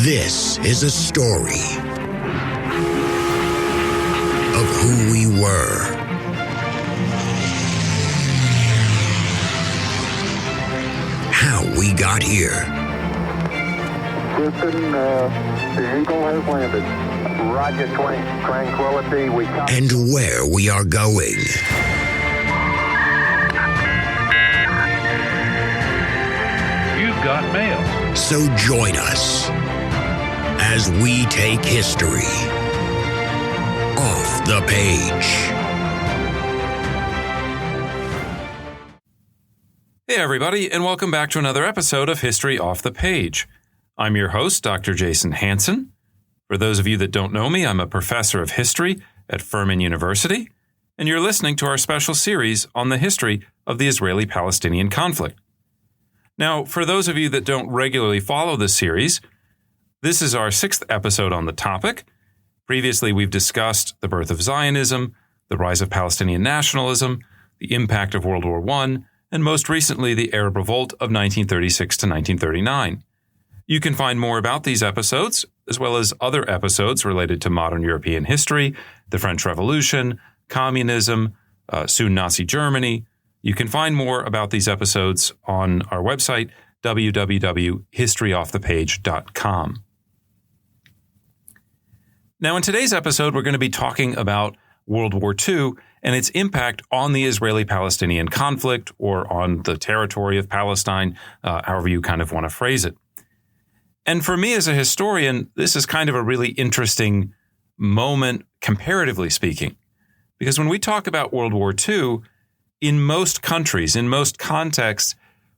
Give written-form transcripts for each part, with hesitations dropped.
This is a story of who we were, how we got here. Houston, the Eagle has landed. Roger, Tranquility. And where we are going. You've got mail. So join us as we take history off the page. Hey everybody, and welcome back to another episode of History Off the Page. I'm your host, Dr. Jason Hansen. For those of you that don't know me, I'm a professor of history at Furman University, and you're listening to our special series on the history of the Israeli-Palestinian conflict. Now, for those of you that don't regularly follow this series, this is our 6th episode on the topic. Previously, we've discussed the birth of Zionism, the rise of Palestinian nationalism, the impact of World War I, and most recently, the Arab Revolt of 1936 to 1939. You can find more about these episodes, as well as other episodes related to modern European history, the French Revolution, communism, soon Nazi Germany. You can find more about these episodes on our website, www.historyoffthepage.com. Now, in today's episode, we're going to be talking about World War II and its impact on the Israeli-Palestinian conflict, or on the territory of Palestine, however you kind of want to phrase it. And for me as a historian, this is kind of a really interesting moment, comparatively speaking, because when we talk about World War II, in most countries, in most contexts,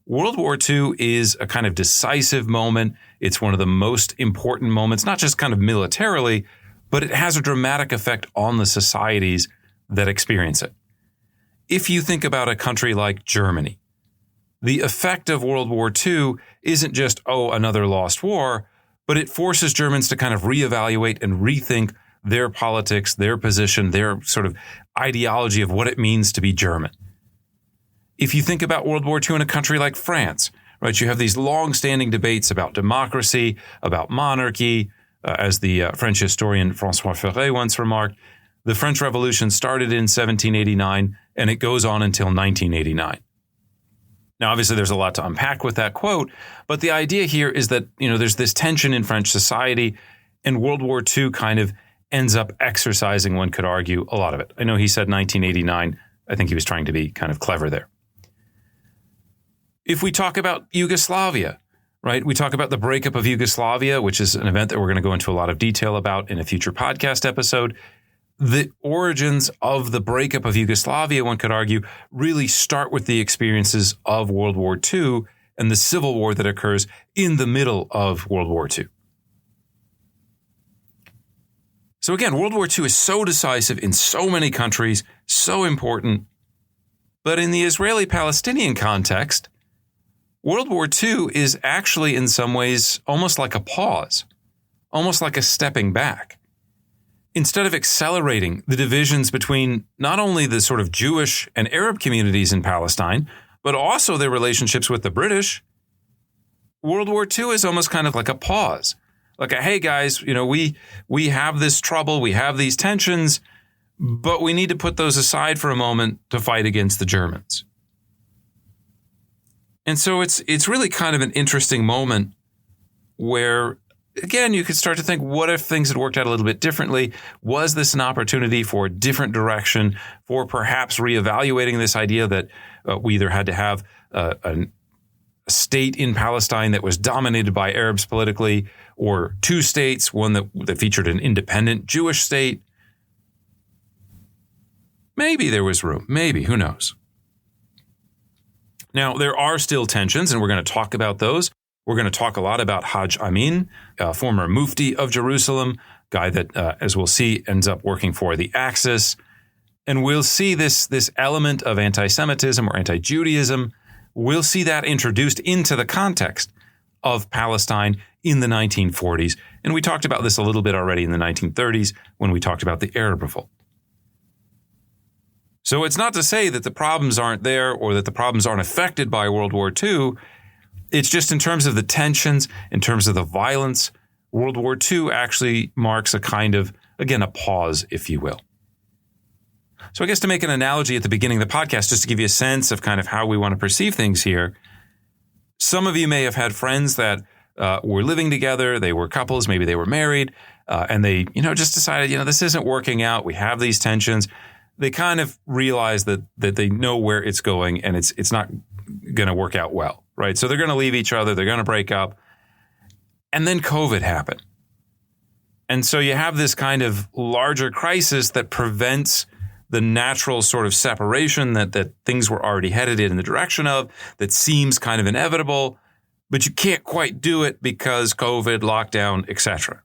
World War II is a kind of decisive moment. It's one of the most important moments, not just kind of militarily, but it has a dramatic effect on the societies that experience it. If you think about a country like Germany, the effect of World War II isn't just, another lost war, but it forces Germans to kind of reevaluate and rethink their politics, their position, their sort of ideology of what it means to be German. If you think about World War II in a country like France, right, you have these long-standing debates about democracy, about monarchy. As the French historian François Furet once remarked, the French Revolution started in 1789 and it goes on until 1989. Now, obviously, there's a lot to unpack with that quote, but the idea here is that, there's this tension in French society, and World War II kind of ends up exercising, one could argue, a lot of it. I know he said 1989. I think he was trying to be kind of clever there. If we talk about Yugoslavia, right, we talk about the breakup of Yugoslavia, which is an event that we're going to go into a lot of detail about in a future podcast episode. The origins of the breakup of Yugoslavia, one could argue, really start with the experiences of World War II and the civil war that occurs in the middle of World War II. So again, World War II is so decisive in so many countries, so important. But in the Israeli-Palestinian context, World War II is actually in some ways almost like a pause, almost like a stepping back. Instead of accelerating the divisions between not only the sort of Jewish and Arab communities in Palestine, but also their relationships with the British, World War II is almost kind of like a pause. Like hey guys, we have this trouble, we have these tensions, but we need to put those aside for a moment to fight against the Germans. And so it's really kind of an interesting moment where, again, you could start to think, what if things had worked out a little bit differently? Was this an opportunity for a different direction, for perhaps reevaluating this idea that we either had to have a state in Palestine that was dominated by Arabs politically, or two states, one that featured an independent Jewish state? Maybe there was room. Maybe. Who knows? Now, there are still tensions, and we're going to talk about those. We're going to talk a lot about Hajj Amin, former Mufti of Jerusalem, guy that, as we'll see, ends up working for the Axis. And we'll see this element of anti-Semitism or anti-Judaism. We'll see that introduced into the context of Palestine in the 1940s. And we talked about this a little bit already in the 1930s when we talked about the Arab Revolt. So it's not to say that the problems aren't there or that the problems aren't affected by World War II. It's just in terms of the tensions, in terms of the violence, World War II actually marks a kind of, again, a pause, if you will. So I guess to make an analogy at the beginning of the podcast, just to give you a sense of kind of how we want to perceive things here, some of you may have had friends that were living together, they were couples, maybe they were married, and they, just decided, this isn't working out, we have these tensions. They kind of realize that they know where it's going and it's not going to work out well, right? So they're going to leave each other, they're going to break up. And then COVID happened. And so you have this kind of larger crisis that prevents the natural sort of separation that things were already headed in the direction of, that seems kind of inevitable, but you can't quite do it because COVID, lockdown, etc.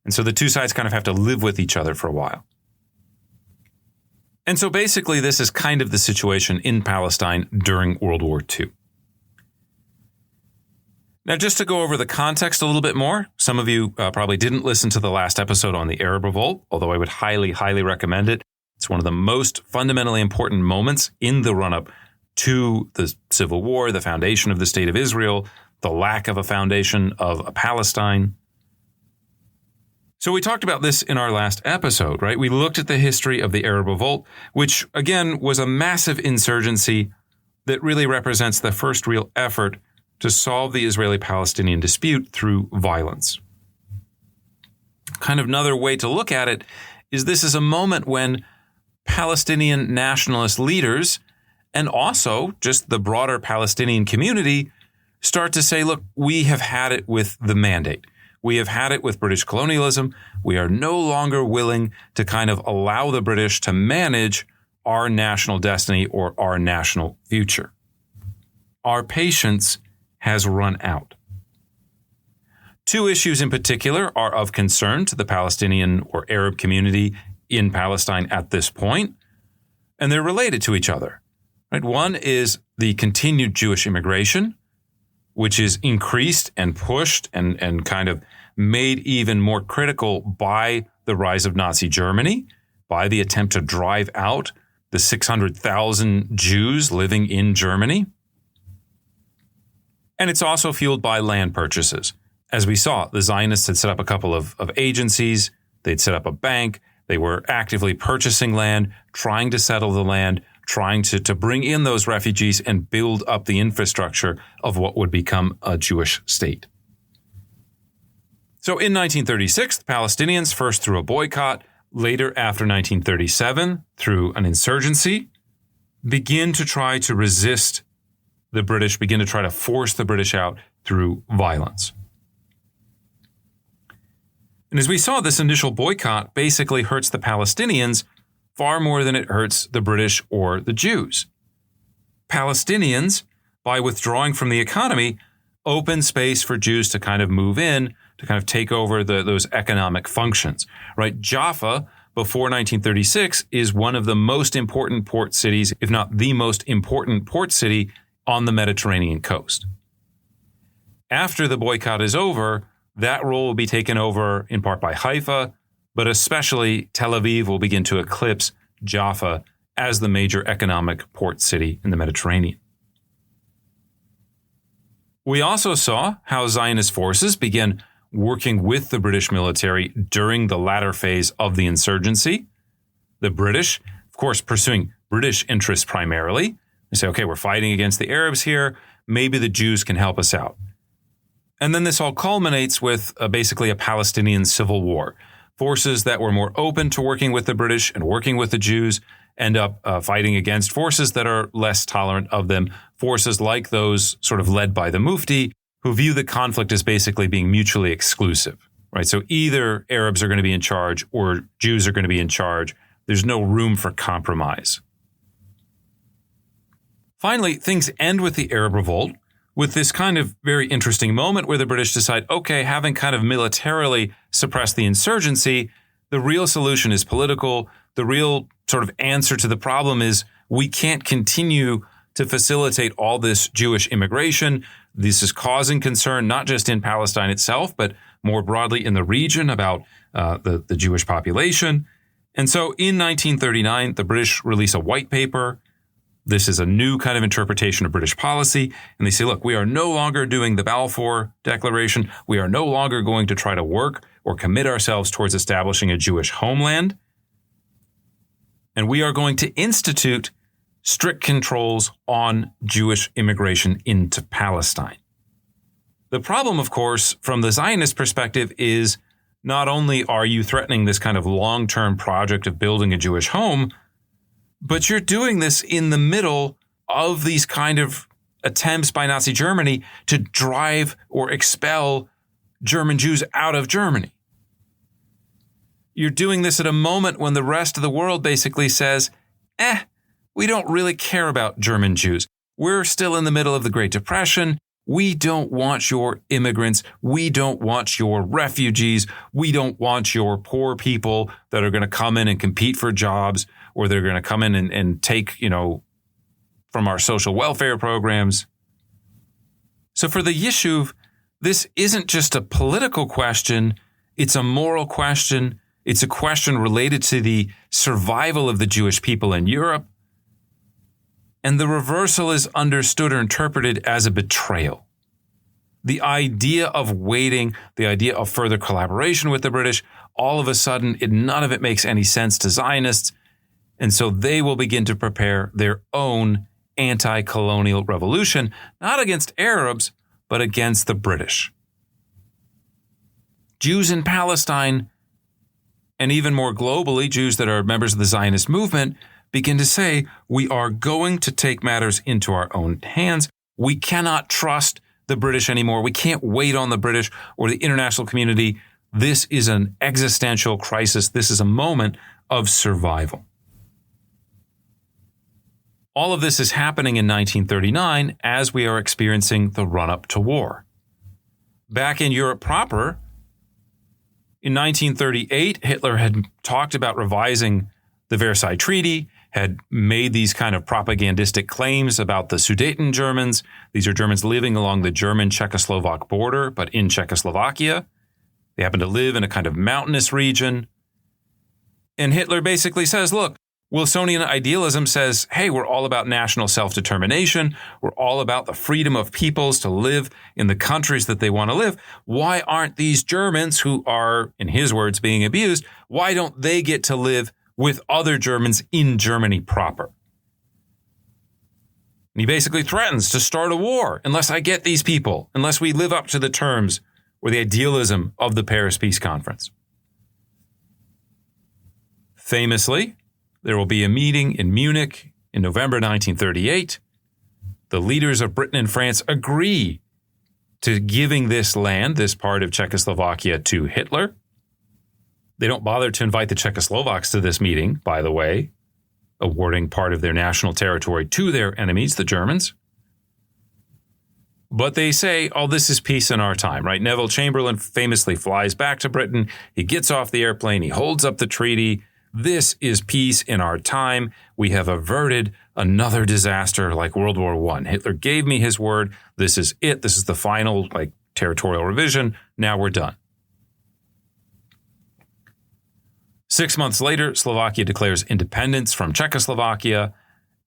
And so the two sides kind of have to live with each other for a while. And so basically this is kind of the situation in Palestine during World War II. Now, just to go over the context a little bit more, some of you probably didn't listen to the last episode on the Arab Revolt, although I would highly, highly recommend it. It's one of the most fundamentally important moments in the run-up to the Civil War, the foundation of the State of Israel, the lack of a foundation of a Palestine. So we talked about this in our last episode, right? We looked at the history of the Arab Revolt, which, again, was a massive insurgency that really represents the first real effort to solve the Israeli-Palestinian dispute through violence. Kind of another way to look at it is this is a moment when Palestinian nationalist leaders and also just the broader Palestinian community start to say, look, we have had it with the mandate. We have had it with British colonialism. We are no longer willing to kind of allow the British to manage our national destiny or our national future. Our patience has run out. Two issues in particular are of concern to the Palestinian or Arab community in Palestine at this point, and they're related to each other. Right? One is the continued Jewish immigration, which is increased and pushed and kind of made even more critical by the rise of Nazi Germany, by the attempt to drive out the 600,000 Jews living in Germany. And it's also fueled by land purchases. As we saw, the Zionists had set up a couple of agencies. They'd set up a bank. They were actively purchasing land, trying to settle the land, trying to bring in those refugees and build up the infrastructure of what would become a Jewish state. So in 1936, the Palestinians, first through a boycott, later after 1937 through an insurgency, begin to try to resist the British, begin to try to force the British out through violence. And as we saw, this initial boycott basically hurts the Palestinians far more than it hurts the British or the Jews. Palestinians, by withdrawing from the economy, open space for Jews to kind of move in, to kind of take over those economic functions, right? Jaffa, before 1936, is one of the most important port cities, if not the most important port city on the Mediterranean coast. After the boycott is over, that role will be taken over in part by Haifa, but especially Tel Aviv will begin to eclipse Jaffa as the major economic port city in the Mediterranean. We also saw how Zionist forces began working with the British military during the latter phase of the insurgency. The British, of course, pursuing British interests primarily. They say, okay, we're fighting against the Arabs here. Maybe the Jews can help us out. And then this all culminates with basically a Palestinian civil war. Forces that were more open to working with the British and working with the Jews end up fighting against forces that are less tolerant of them. Forces like those sort of led by the Mufti, who view the conflict as basically being mutually exclusive, right? So either Arabs are going to be in charge or Jews are going to be in charge. There's no room for compromise. Finally, things end with the Arab Revolt, with this kind of very interesting moment where the British decide, okay, having kind of militarily suppressed the insurgency, the real solution is political. The real sort of answer to the problem is we can't continue to facilitate all this Jewish immigration. This is causing concern not just in Palestine itself, but more broadly in the region about the Jewish population. And so in 1939, the British release a white paper. This is a new kind of interpretation of British policy. And they say, look, we are no longer doing the Balfour Declaration. We are no longer going to try to work or commit ourselves towards establishing a Jewish homeland. And we are going to institute strict controls on Jewish immigration into Palestine. The problem, of course, from the Zionist perspective is not only are you threatening this kind of long-term project of building a Jewish home, but you're doing this in the middle of these kind of attempts by Nazi Germany to drive or expel German Jews out of Germany. You're doing this at a moment when the rest of the world basically says, we don't really care about German Jews. We're still in the middle of the Great Depression. We don't want your immigrants. We don't want your refugees. We don't want your poor people that are going to come in and compete for jobs, or they're going to come in and take, from our social welfare programs. So for the Yishuv, this isn't just a political question. It's a moral question. It's a question related to the survival of the Jewish people in Europe. And the reversal is understood or interpreted as a betrayal. The idea of waiting, the idea of further collaboration with the British, all of a sudden, none of it makes any sense to Zionists. And so they will begin to prepare their own anti-colonial revolution, not against Arabs, but against the British. Jews in Palestine, and even more globally, Jews that are members of the Zionist movement, begin to say, we are going to take matters into our own hands. We cannot trust the British anymore. We can't wait on the British or the international community. This is an existential crisis. This is a moment of survival. All of this is happening in 1939 as we are experiencing the run-up to war. Back in Europe proper, in 1938, Hitler had talked about revising the Versailles Treaty, had made these kind of propagandistic claims about the Sudeten Germans. These are Germans living along the German-Czechoslovak border, but in Czechoslovakia. They happen to live in a kind of mountainous region. And Hitler basically says, look, Wilsonian idealism says, hey, we're all about national self-determination. We're all about the freedom of peoples to live in the countries that they want to live. Why aren't these Germans who are, in his words, being abused, why don't they get to live with other Germans in Germany proper? And he basically threatens to start a war unless I get these people, unless we live up to the terms or the idealism of the Paris Peace Conference. Famously, there will be a meeting in Munich in November 1938. The leaders of Britain and France agree to giving this land, this part of Czechoslovakia, to Hitler. They don't bother to invite the Czechoslovaks to this meeting, by the way, awarding part of their national territory to their enemies, the Germans. But they say, oh, this is peace in our time, right? Neville Chamberlain famously flies back to Britain. He gets off the airplane. He holds up the treaty. This is peace in our time. We have averted another disaster like World War I. Hitler gave me his word. This is it. This is the final territorial revision. Now we're done. 6 months later, Slovakia declares independence from Czechoslovakia,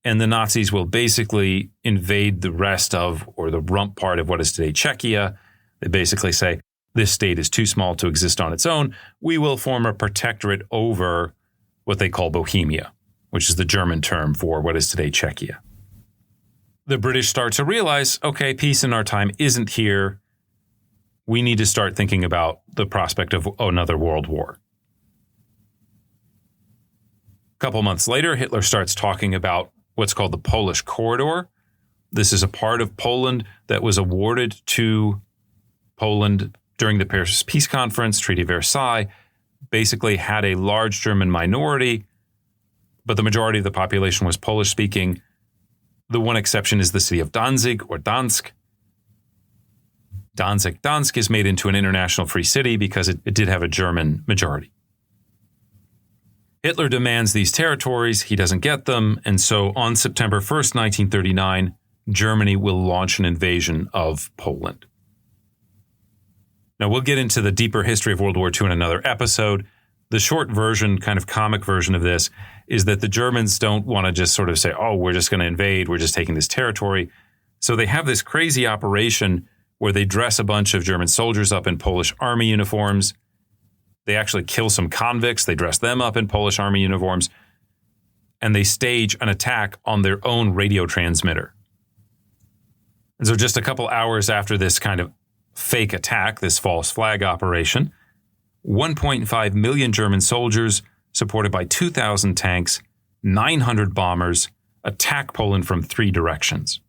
and the Nazis will basically invade the rest of, or the rump part of what is today Czechia. They basically say, this state is too small to exist on its own. We will form a protectorate over what they call Bohemia, which is the German term for what is today Czechia. The British start to realize, okay, peace in our time isn't here. We need to start thinking about the prospect of another world war. A couple months later, Hitler starts talking about what's called the Polish Corridor. This is a part of Poland that was awarded to Poland during the Paris Peace Conference, Treaty of Versailles. Basically had a large German minority, but the majority of the population was Polish-speaking. The one exception is the city of Danzig or Dansk. Danzig is made into an international free city because it did have a German majority. Hitler demands these territories. He doesn't get them. And so on September 1st, 1939, Germany will launch an invasion of Poland. Now, we'll get into the deeper history of World War II in another episode. The short version, kind of comic version of this, is that the Germans don't want to just sort of say, oh, we're just going to invade, we're just taking this territory. So they have this crazy operation where they dress a bunch of German soldiers up in Polish army uniforms. They actually kill some convicts, they dress them up in Polish army uniforms, and they stage an attack on their own radio transmitter. And so just a couple hours after this kind of fake attack, this false flag operation, 1.5 million German soldiers, supported by 2,000 tanks, 900 bombers, attack Poland from 3 directions.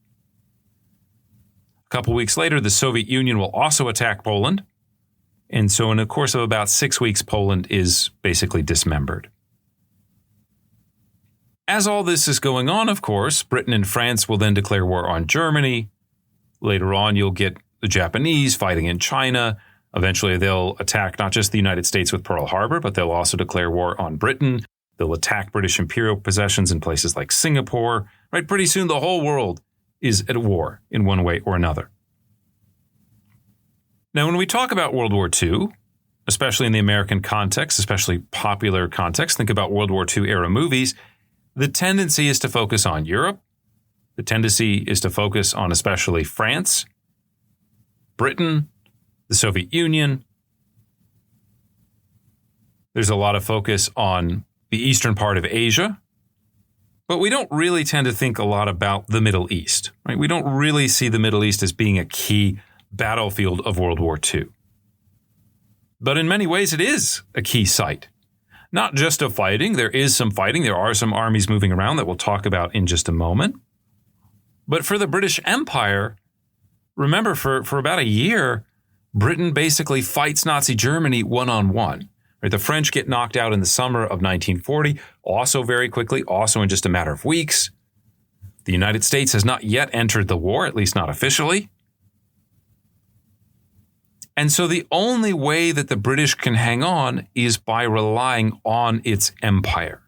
A couple weeks later, the Soviet Union will also attack Poland. And so in the course of about 6 weeks, Poland is basically dismembered. As all this is going on, of course, Britain and France will then declare war on Germany. Later on, you'll get the Japanese fighting in China. Eventually, they'll attack not just the United States with Pearl Harbor, but they'll also declare war on Britain. They'll attack British imperial possessions in places like Singapore. Right? Pretty soon, the whole world is at war in one way or another. Now, when we talk about World War II, especially in the American context, especially popular context, think about World War II era movies, the tendency is to focus on Europe. The tendency is to focus on especially France, Britain, the Soviet Union. There's a lot of focus on the eastern part of Asia. But we don't really tend to think a lot about the Middle East. Right? We don't really see the Middle East as being a key battlefield of World War II. But in many ways, it is a key site. Not just of fighting. There is some fighting. There are some armies moving around that we'll talk about in just a moment. But for the British Empire, remember, for about a year, Britain basically fights Nazi Germany one-on-one. Right? The French get knocked out in the summer of 1940, also very quickly, also in just a matter of weeks. The United States has not yet entered the war, at least not officially. And so the only way that the British can hang on is by relying on its empire.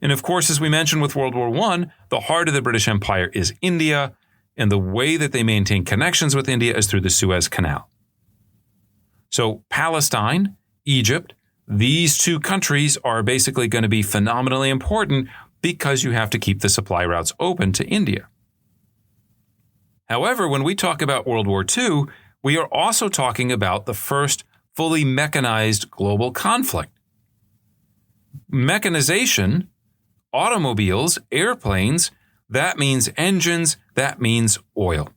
And of course, as we mentioned with World War I, the heart of the British Empire is India, and the way that they maintain connections with India is through the Suez Canal. So Palestine, Egypt, these 2 countries are basically going to be phenomenally important because you have to keep the supply routes open to India. However, when we talk about World War II, we are also talking about the first fully mechanized global conflict. Mechanization, automobiles, airplanes, that means engines, that means oil.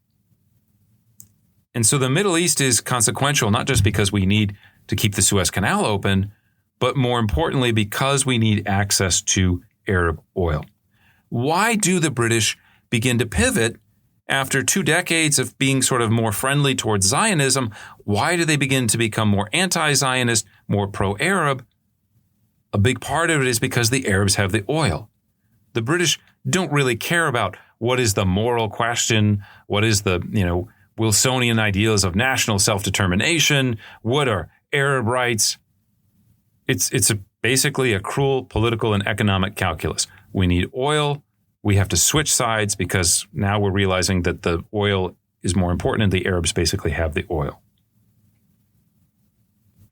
And so the Middle East is consequential, not just because we need to keep the Suez Canal open, but more importantly, because we need access to Arab oil. Why do the British begin to pivot after 2 decades of being sort of more friendly towards Zionism? Why do they begin to become more anti-Zionist, more pro-Arab? A big part of it is because the Arabs have the oil. The British don't really care about what is the moral question, what is the, Wilsonian ideals of national self-determination, what are Arab rights. It's basically a cruel political and economic calculus. We need oil. We have to switch sides because now we're realizing that the oil is more important and the Arabs basically have the oil.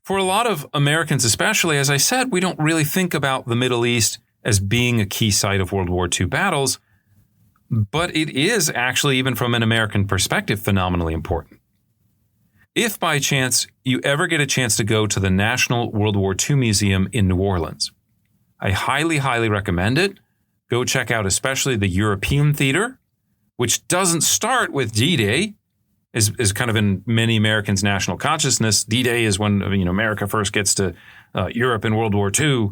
For a lot of Americans especially, as I said, we don't really think about the Middle East as being a key site of World War II battles, but it is actually, even from an American perspective, phenomenally important. If by chance you ever get a chance to go to the National World War II Museum in New Orleans, I highly, highly recommend it. Go check out especially the European theater, which doesn't start with D-Day, is kind of in many Americans' national consciousness. D-Day is when America first gets to Europe in World War II.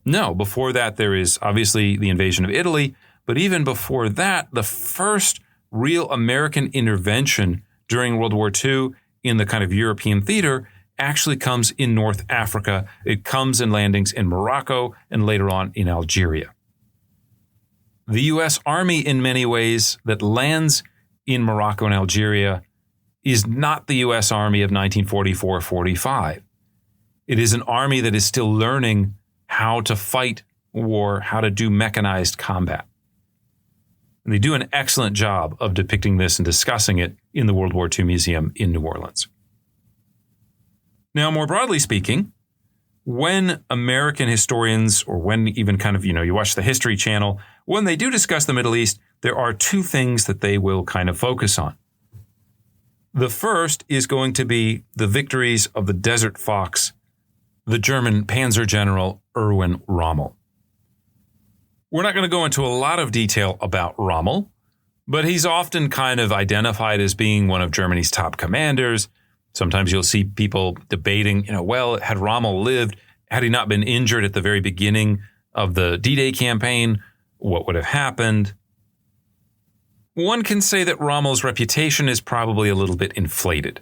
No, before that there is obviously the invasion of Italy, but even before that, the first real American intervention during World War II in the kind of European theater actually comes in North Africa. It comes in landings in Morocco and later on in Algeria. The U.S. Army, in many ways, that lands in Morocco and Algeria is not the U.S. Army of 1944-45. It is an army that is still learning how to fight war, how to do mechanized combat. And they do an excellent job of depicting this and discussing it in the World War II Museum in New Orleans. Now, more broadly speaking, when American historians, or when even kind of, you watch the History Channel, when they do discuss the Middle East, there are two things that they will kind of focus on. The first is going to be the victories of the Desert Fox, the German Panzer General Erwin Rommel. We're not going to go into a lot of detail about Rommel, but he's often kind of identified as being one of Germany's top commanders. Sometimes you'll see people debating, well, had Rommel lived, had he not been injured at the very beginning of the D-Day campaign, what would have happened? One can say that Rommel's reputation is probably a little bit inflated.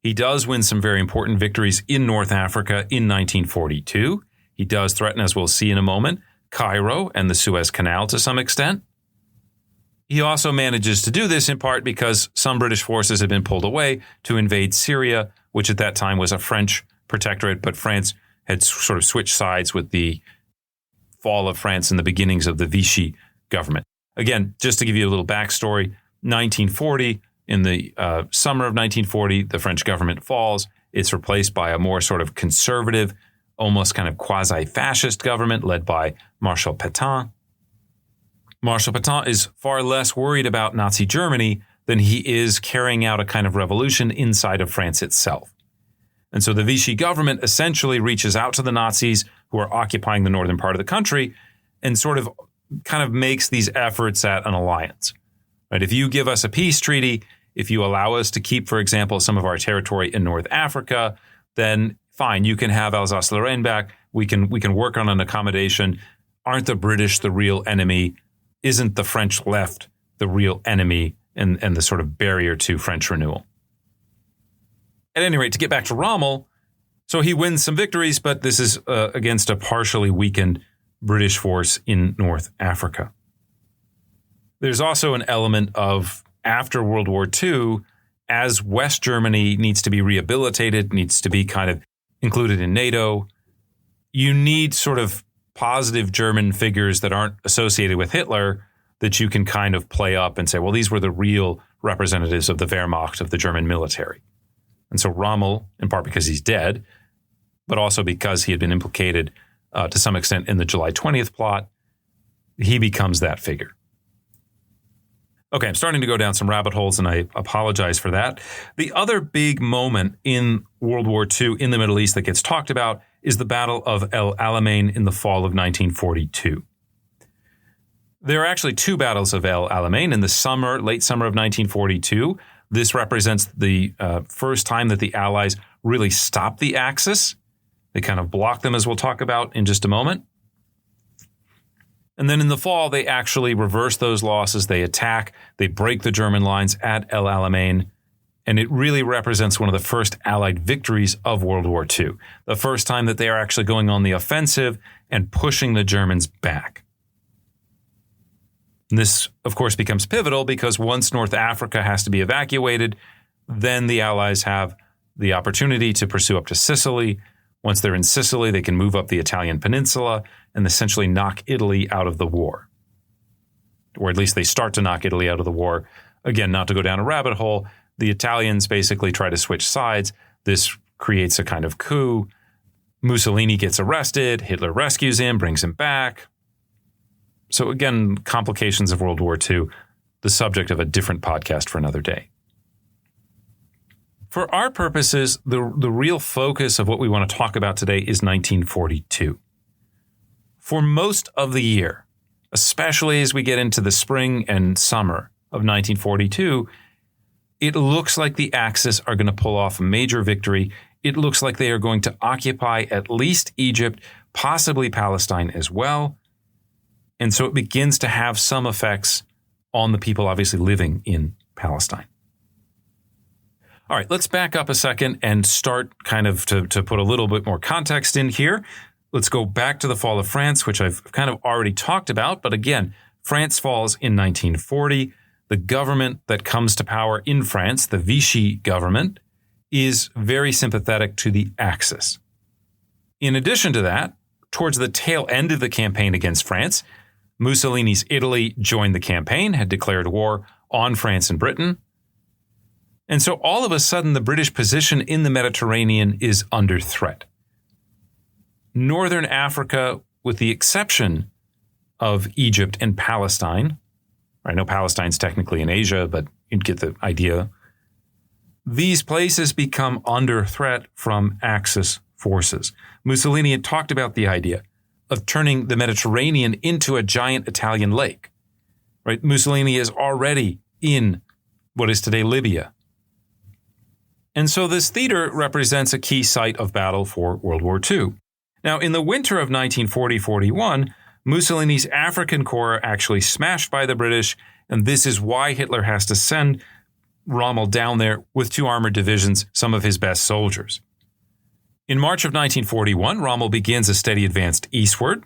He does win some very important victories in North Africa in 1942. He does threaten, as we'll see in a moment, Cairo and the Suez Canal to some extent. He also manages to do this in part because some British forces had been pulled away to invade Syria, which at that time was a French protectorate, but France had sort of switched sides with the fall of France and the beginnings of the Vichy government. Again, just to give you a little backstory, 1940, in the summer of 1940, the French government falls. It's replaced by a more sort of conservative, almost kind of quasi-fascist government led by Marshal Pétain. Marshal Pétain is far less worried about Nazi Germany than he is carrying out a kind of revolution inside of France itself. And so the Vichy government essentially reaches out to the Nazis who are occupying the northern part of the country and sort of kind of makes these efforts at an alliance. Right? If you give us a peace treaty, if you allow us to keep, for example, some of our territory in North Africa, then fine, you can have Alsace-Lorraine back. We can work on an accommodation. Aren't the British the real enemy? Isn't the French left the real enemy and the sort of barrier to French renewal? At any rate, to get back to Rommel, so he wins some victories, but this is against a partially weakened British force in North Africa. There's also an element of, after World War II, as West Germany needs to be rehabilitated, needs to be kind of included in NATO, you need sort of positive German figures that aren't associated with Hitler that you can kind of play up and say, well, these were the real representatives of the Wehrmacht, of the German military. And so Rommel, in part because he's dead, but also because he had been implicated to some extent in the July 20th plot, he becomes that figure. Okay, I'm starting to go down some rabbit holes, and I apologize for that. The other big moment in World War II in the Middle East that gets talked about is the Battle of El Alamein in the fall of 1942. There are actually two battles of El Alamein in the late summer of 1942. This represents the first time that the Allies really stopped the Axis. They kind of blocked them, as we'll talk about in just a moment. And then in the fall, they actually reverse those losses. They attack, they break the German lines at El Alamein, and it really represents one of the first Allied victories of World War II. The first time that they are actually going on the offensive and pushing the Germans back. And this, of course, becomes pivotal because once North Africa has to be evacuated, then the Allies have the opportunity to pursue up to Sicily. Once they're in Sicily, they can move up the Italian peninsula and essentially knock Italy out of the war. Or at least they start to knock Italy out of the war. Again, not to go down a rabbit hole, the Italians basically try to switch sides. This creates a kind of coup. Mussolini gets arrested. Hitler rescues him, brings him back. So again, complications of World War II, the subject of a different podcast for another day. For our purposes, the real focus of what we want to talk about today is 1942. For most of the year, especially as we get into the spring and summer of 1942, it looks like the Axis are going to pull off a major victory. It looks like they are going to occupy at least Egypt, possibly Palestine as well. And so it begins to have some effects on the people obviously living in Palestine. All right, let's back up a second and start kind of to put a little bit more context in here. Let's go back to the fall of France, which I've kind of already talked about. But again, France falls in 1940. The government that comes to power in France, the Vichy government, is very sympathetic to the Axis. In addition to that, towards the tail end of the campaign against France, Mussolini's Italy joined the campaign, had declared war on France and Britain. And so all of a sudden, the British position in the Mediterranean is under threat. Northern Africa, with the exception of Egypt and Palestine, I know Palestine's technically in Asia, but you get the idea. These places become under threat from Axis forces. Mussolini had talked about the idea of turning the Mediterranean into a giant Italian lake. Right? Mussolini is already in what is today Libya. And so this theater represents a key site of battle for World War II. Now, in the winter of 1940-41, Mussolini's African Corps are actually smashed by the British, and this is why Hitler has to send Rommel down there with 2 armored divisions, some of his best soldiers. In March of 1941, Rommel begins a steady advance eastward.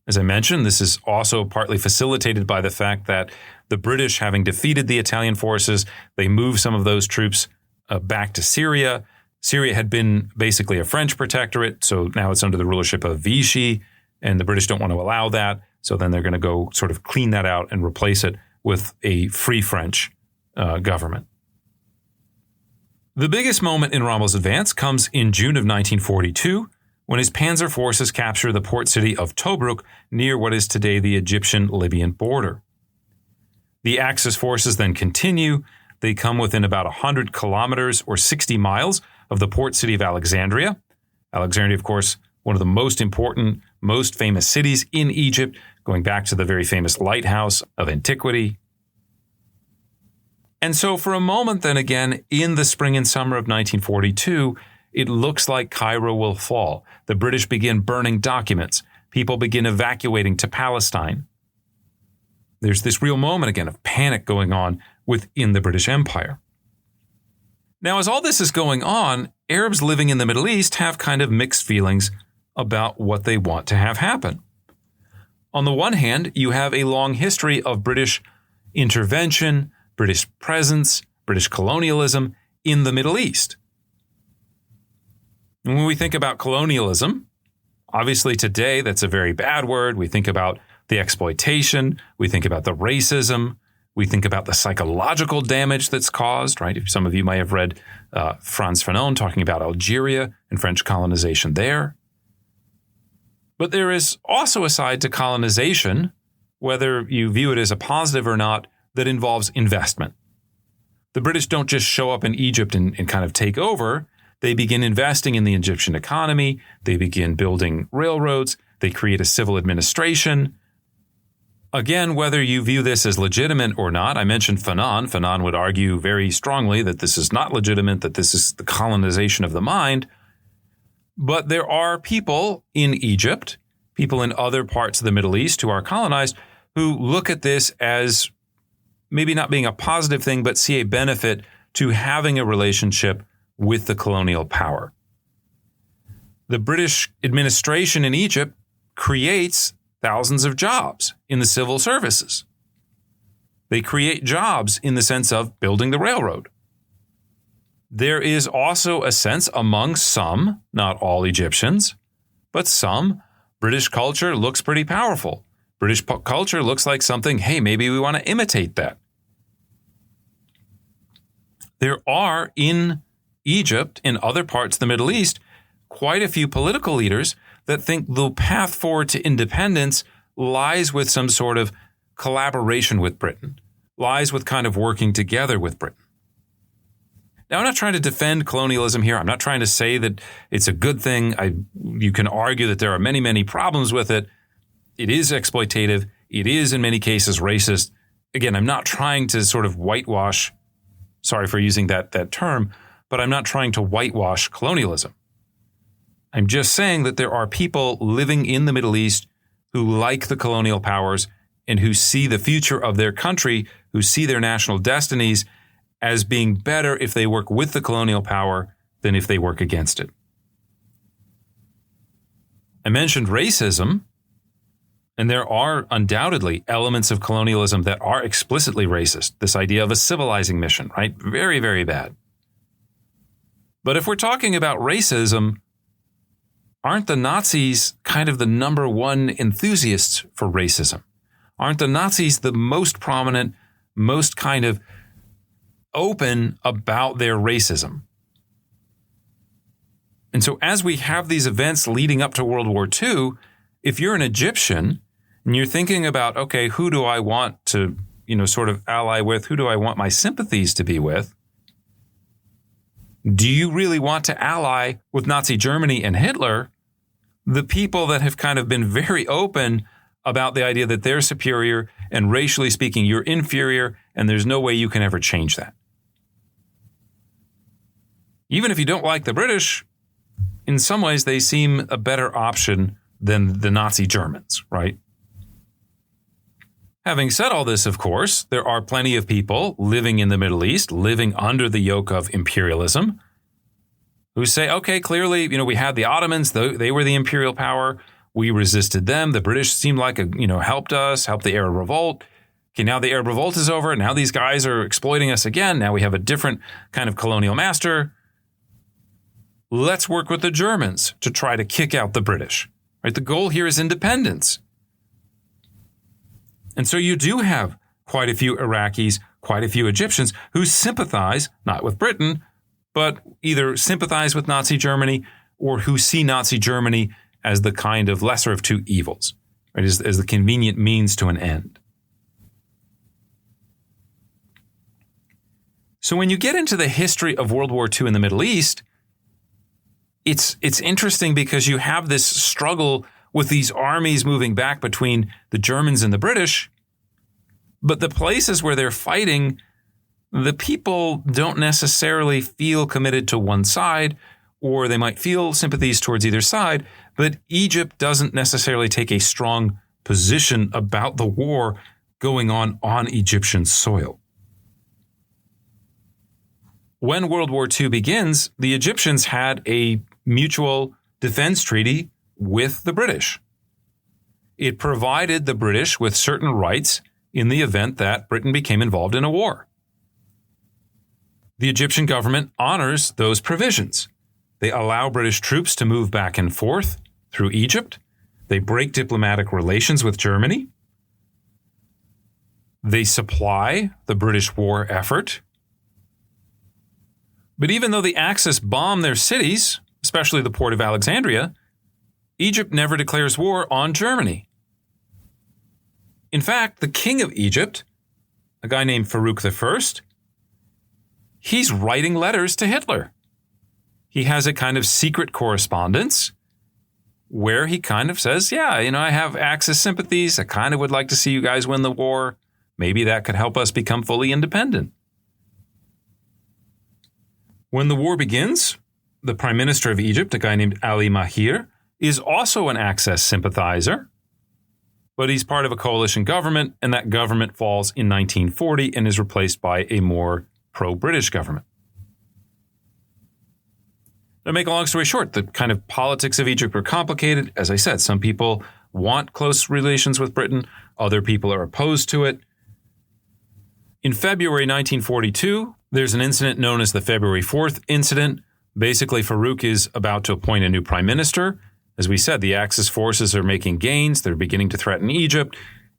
As I mentioned, this is also partly facilitated by the fact that the British, having defeated the Italian forces, they move some of those troops back to Syria. Syria had been basically a French protectorate, so now it's under the rulership of Vichy, and the British don't want to allow that. So then they're going to go sort of clean that out and replace it with a free French government. The biggest moment in Rommel's advance comes in June of 1942, when his panzer forces capture the port city of Tobruk near what is today the Egyptian-Libyan border. The Axis forces then continue. They come within about 100 kilometers or 60 miles of the port city of Alexandria. Alexandria, of course, one of the most important, most famous cities in Egypt, going back to the very famous lighthouse of antiquity. And so for a moment, then again, in the spring and summer of 1942, it looks like Cairo will fall. The British begin burning documents. People begin evacuating to Palestine. There's this real moment again of panic going on within the British Empire. Now, as all this is going on, Arabs living in the Middle East have kind of mixed feelings about what they want to have happen. On the one hand, you have a long history of British intervention, British presence, British colonialism in the Middle East. And when we think about colonialism, obviously today that's a very bad word. We think about the exploitation, we think about the racism, we think about the psychological damage that's caused, right? Some of you may have read Frantz Fanon talking about Algeria and French colonization there. But there is also a side to colonization, whether you view it as a positive or not, that involves investment. The British don't just show up in Egypt and kind of take over. They begin investing in the Egyptian economy. They begin building railroads. They create a civil administration. Again, whether you view this as legitimate or not, I mentioned Fanon. Fanon would argue very strongly that this is not legitimate, that this is the colonization of the mind. But there are people in Egypt, people in other parts of the Middle East who are colonized, who look at this as maybe not being a positive thing, but see a benefit to having a relationship with the colonial power. The British administration in Egypt creates thousands of jobs in the civil services. They create jobs in the sense of building the railroad. There is also a sense among some, not all Egyptians, but some, British culture looks pretty powerful. British culture looks like something, hey, maybe we want to imitate that. There are in Egypt and other parts of the Middle East quite a few political leaders that think the path forward to independence lies with some sort of collaboration with Britain, lies with kind of working together with Britain. Now, I'm not trying to defend colonialism here. I'm not trying to say that it's a good thing. You can argue that there are many, many problems with it. It is exploitative. It is, in many cases, racist. Again, I'm not trying to sort of whitewash, sorry for using that term, but I'm not trying to whitewash colonialism. I'm just saying that there are people living in the Middle East who like the colonial powers and who see the future of their country, who see their national destinies as being better if they work with the colonial power than if they work against it. I mentioned racism, and there are undoubtedly elements of colonialism that are explicitly racist. This idea of a civilizing mission, right? Very, very bad. But if we're talking about racism, aren't the Nazis kind of the number one enthusiasts for racism? Aren't the Nazis the most prominent, most kind of open about their racism. And so as we have these events leading up to World War II, if you're an Egyptian and you're thinking about, okay, who do I want to, sort of ally with? Who do I want my sympathies to be with? Do you really want to ally with Nazi Germany and Hitler, the people that have kind of been very open about the idea that they're superior and racially speaking, you're inferior, and there's no way you can ever change that? Even if you don't like the British, in some ways they seem a better option than the Nazi Germans, right? Having said all this, of course, there are plenty of people living in the Middle East, living under the yoke of imperialism, who say, okay, clearly, we had the Ottomans, they were the imperial power. We resisted them. The British seemed like, helped us, helped the Arab Revolt. Okay, now the Arab Revolt is over. Now these guys are exploiting us again. Now we have a different kind of colonial master. Let's work with the Germans to try to kick out the British. Right? The goal here is independence. And so you do have quite a few Iraqis, quite a few Egyptians who sympathize, not with Britain, but either sympathize with Nazi Germany or who see Nazi Germany as the kind of lesser of two evils, right? As the convenient means to an end. So when you get into the history of World War II in the Middle East, it's interesting because you have this struggle with these armies moving back between the Germans and the British, but the places where they're fighting, the people don't necessarily feel committed to one side, or they might feel sympathies towards either side, but Egypt doesn't necessarily take a strong position about the war going on Egyptian soil. When World War II begins, the Egyptians had a mutual defense treaty with the British. It provided the British with certain rights in the event that Britain became involved in a war. The Egyptian government honors those provisions. They allow British troops to move back and forth through Egypt. They break diplomatic relations with Germany. They supply the British war effort. But even though the Axis bomb their cities, especially the port of Alexandria, Egypt never declares war on Germany. In fact, the king of Egypt, a guy named Farouk I, he's writing letters to Hitler. He has a kind of secret correspondence where he kind of says, I have Axis sympathies. I kind of would like to see you guys win the war. Maybe that could help us become fully independent. When the war begins, the prime minister of Egypt, a guy named Ali Mahir, is also an Axis sympathizer, but he's part of a coalition government, and that government falls in 1940 and is replaced by a more pro-British government. To make a long story short, the kind of politics of Egypt are complicated. As I said, some people want close relations with Britain. Other people are opposed to it. In February 1942, there's an incident known as the February 4th incident. Basically, Farouk is about to appoint a new prime minister. As we said, the Axis forces are making gains. They're beginning to threaten Egypt.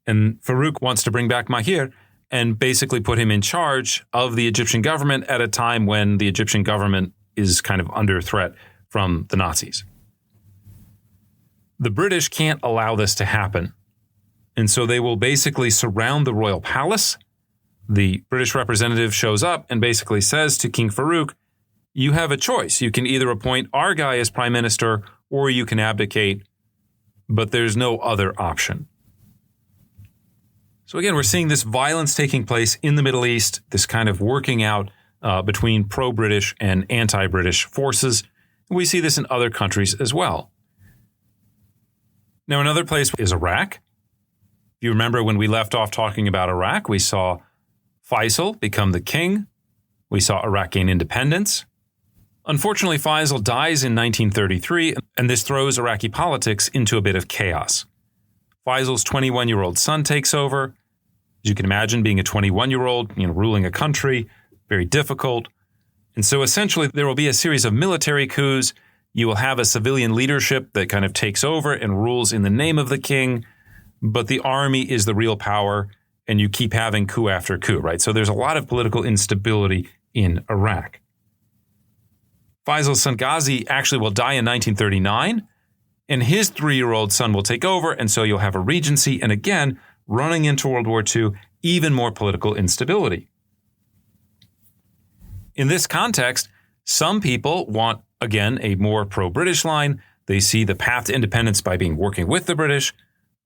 And Farouk wants to bring back Mahir and basically put him in charge of the Egyptian government at a time when the Egyptian government is kind of under threat from the Nazis. The British can't allow this to happen. And so they will basically surround the royal palace. The British representative shows up and basically says to King Farouk, you have a choice. You can either appoint our guy as prime minister or you can abdicate, but there's no other option. So again, we're seeing this violence taking place in the Middle East, this kind of working out between pro-British and anti-British forces. And we see this in other countries as well. Now, another place is Iraq. If you remember when we left off talking about Iraq, we saw Faisal become the king. We saw Iraq gain independence. Unfortunately, Faisal dies in 1933, and this throws Iraqi politics into a bit of chaos. Faisal's 21-year-old son takes over. As you can imagine, being a 21-year-old, ruling a country, very difficult. And so essentially, there will be a series of military coups. You will have a civilian leadership that kind of takes over and rules in the name of the king, but the army is the real power, and you keep having coup after coup, right? So there's a lot of political instability in Iraq. Faisal Sangazi actually will die in 1939, and his 3-year-old son will take over, and so you'll have a regency, and again, running into World War II, even more political instability. In this context, some people want, again, a more pro-British line. They see the path to independence by working with the British.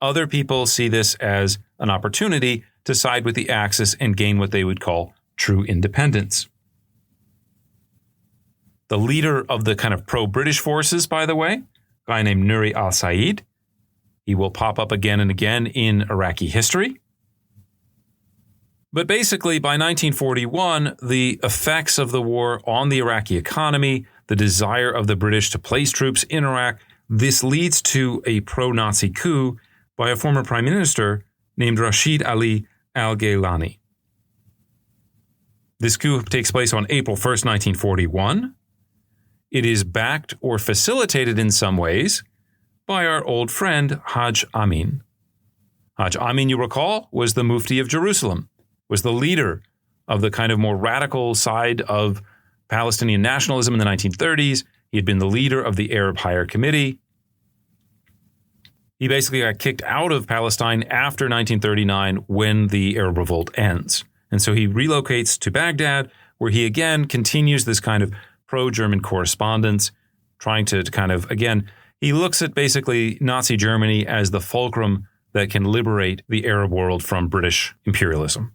Other people see this as an opportunity to side with the Axis and gain what they would call true independence. The leader of the kind of pro-British forces, by the way, a guy named Nuri al-Said, he will pop up again and again in Iraqi history. But basically, by 1941, the effects of the war on the Iraqi economy, the desire of the British to place troops in Iraq, this leads to a pro-Nazi coup by a former prime minister named Rashid Ali al-Gaylani. This coup takes place on April 1st, 1941. It is backed or facilitated in some ways by our old friend Hajj Amin. Hajj Amin, you recall, was the Mufti of Jerusalem, was the leader of the kind of more radical side of Palestinian nationalism in the 1930s. He had been the leader of the Arab Higher Committee. He basically got kicked out of Palestine after 1939 when the Arab Revolt ends. And so he relocates to Baghdad, where he again continues this kind of pro-German correspondence, trying to kind of, again, he looks at basically Nazi Germany as the fulcrum that can liberate the Arab world from British imperialism.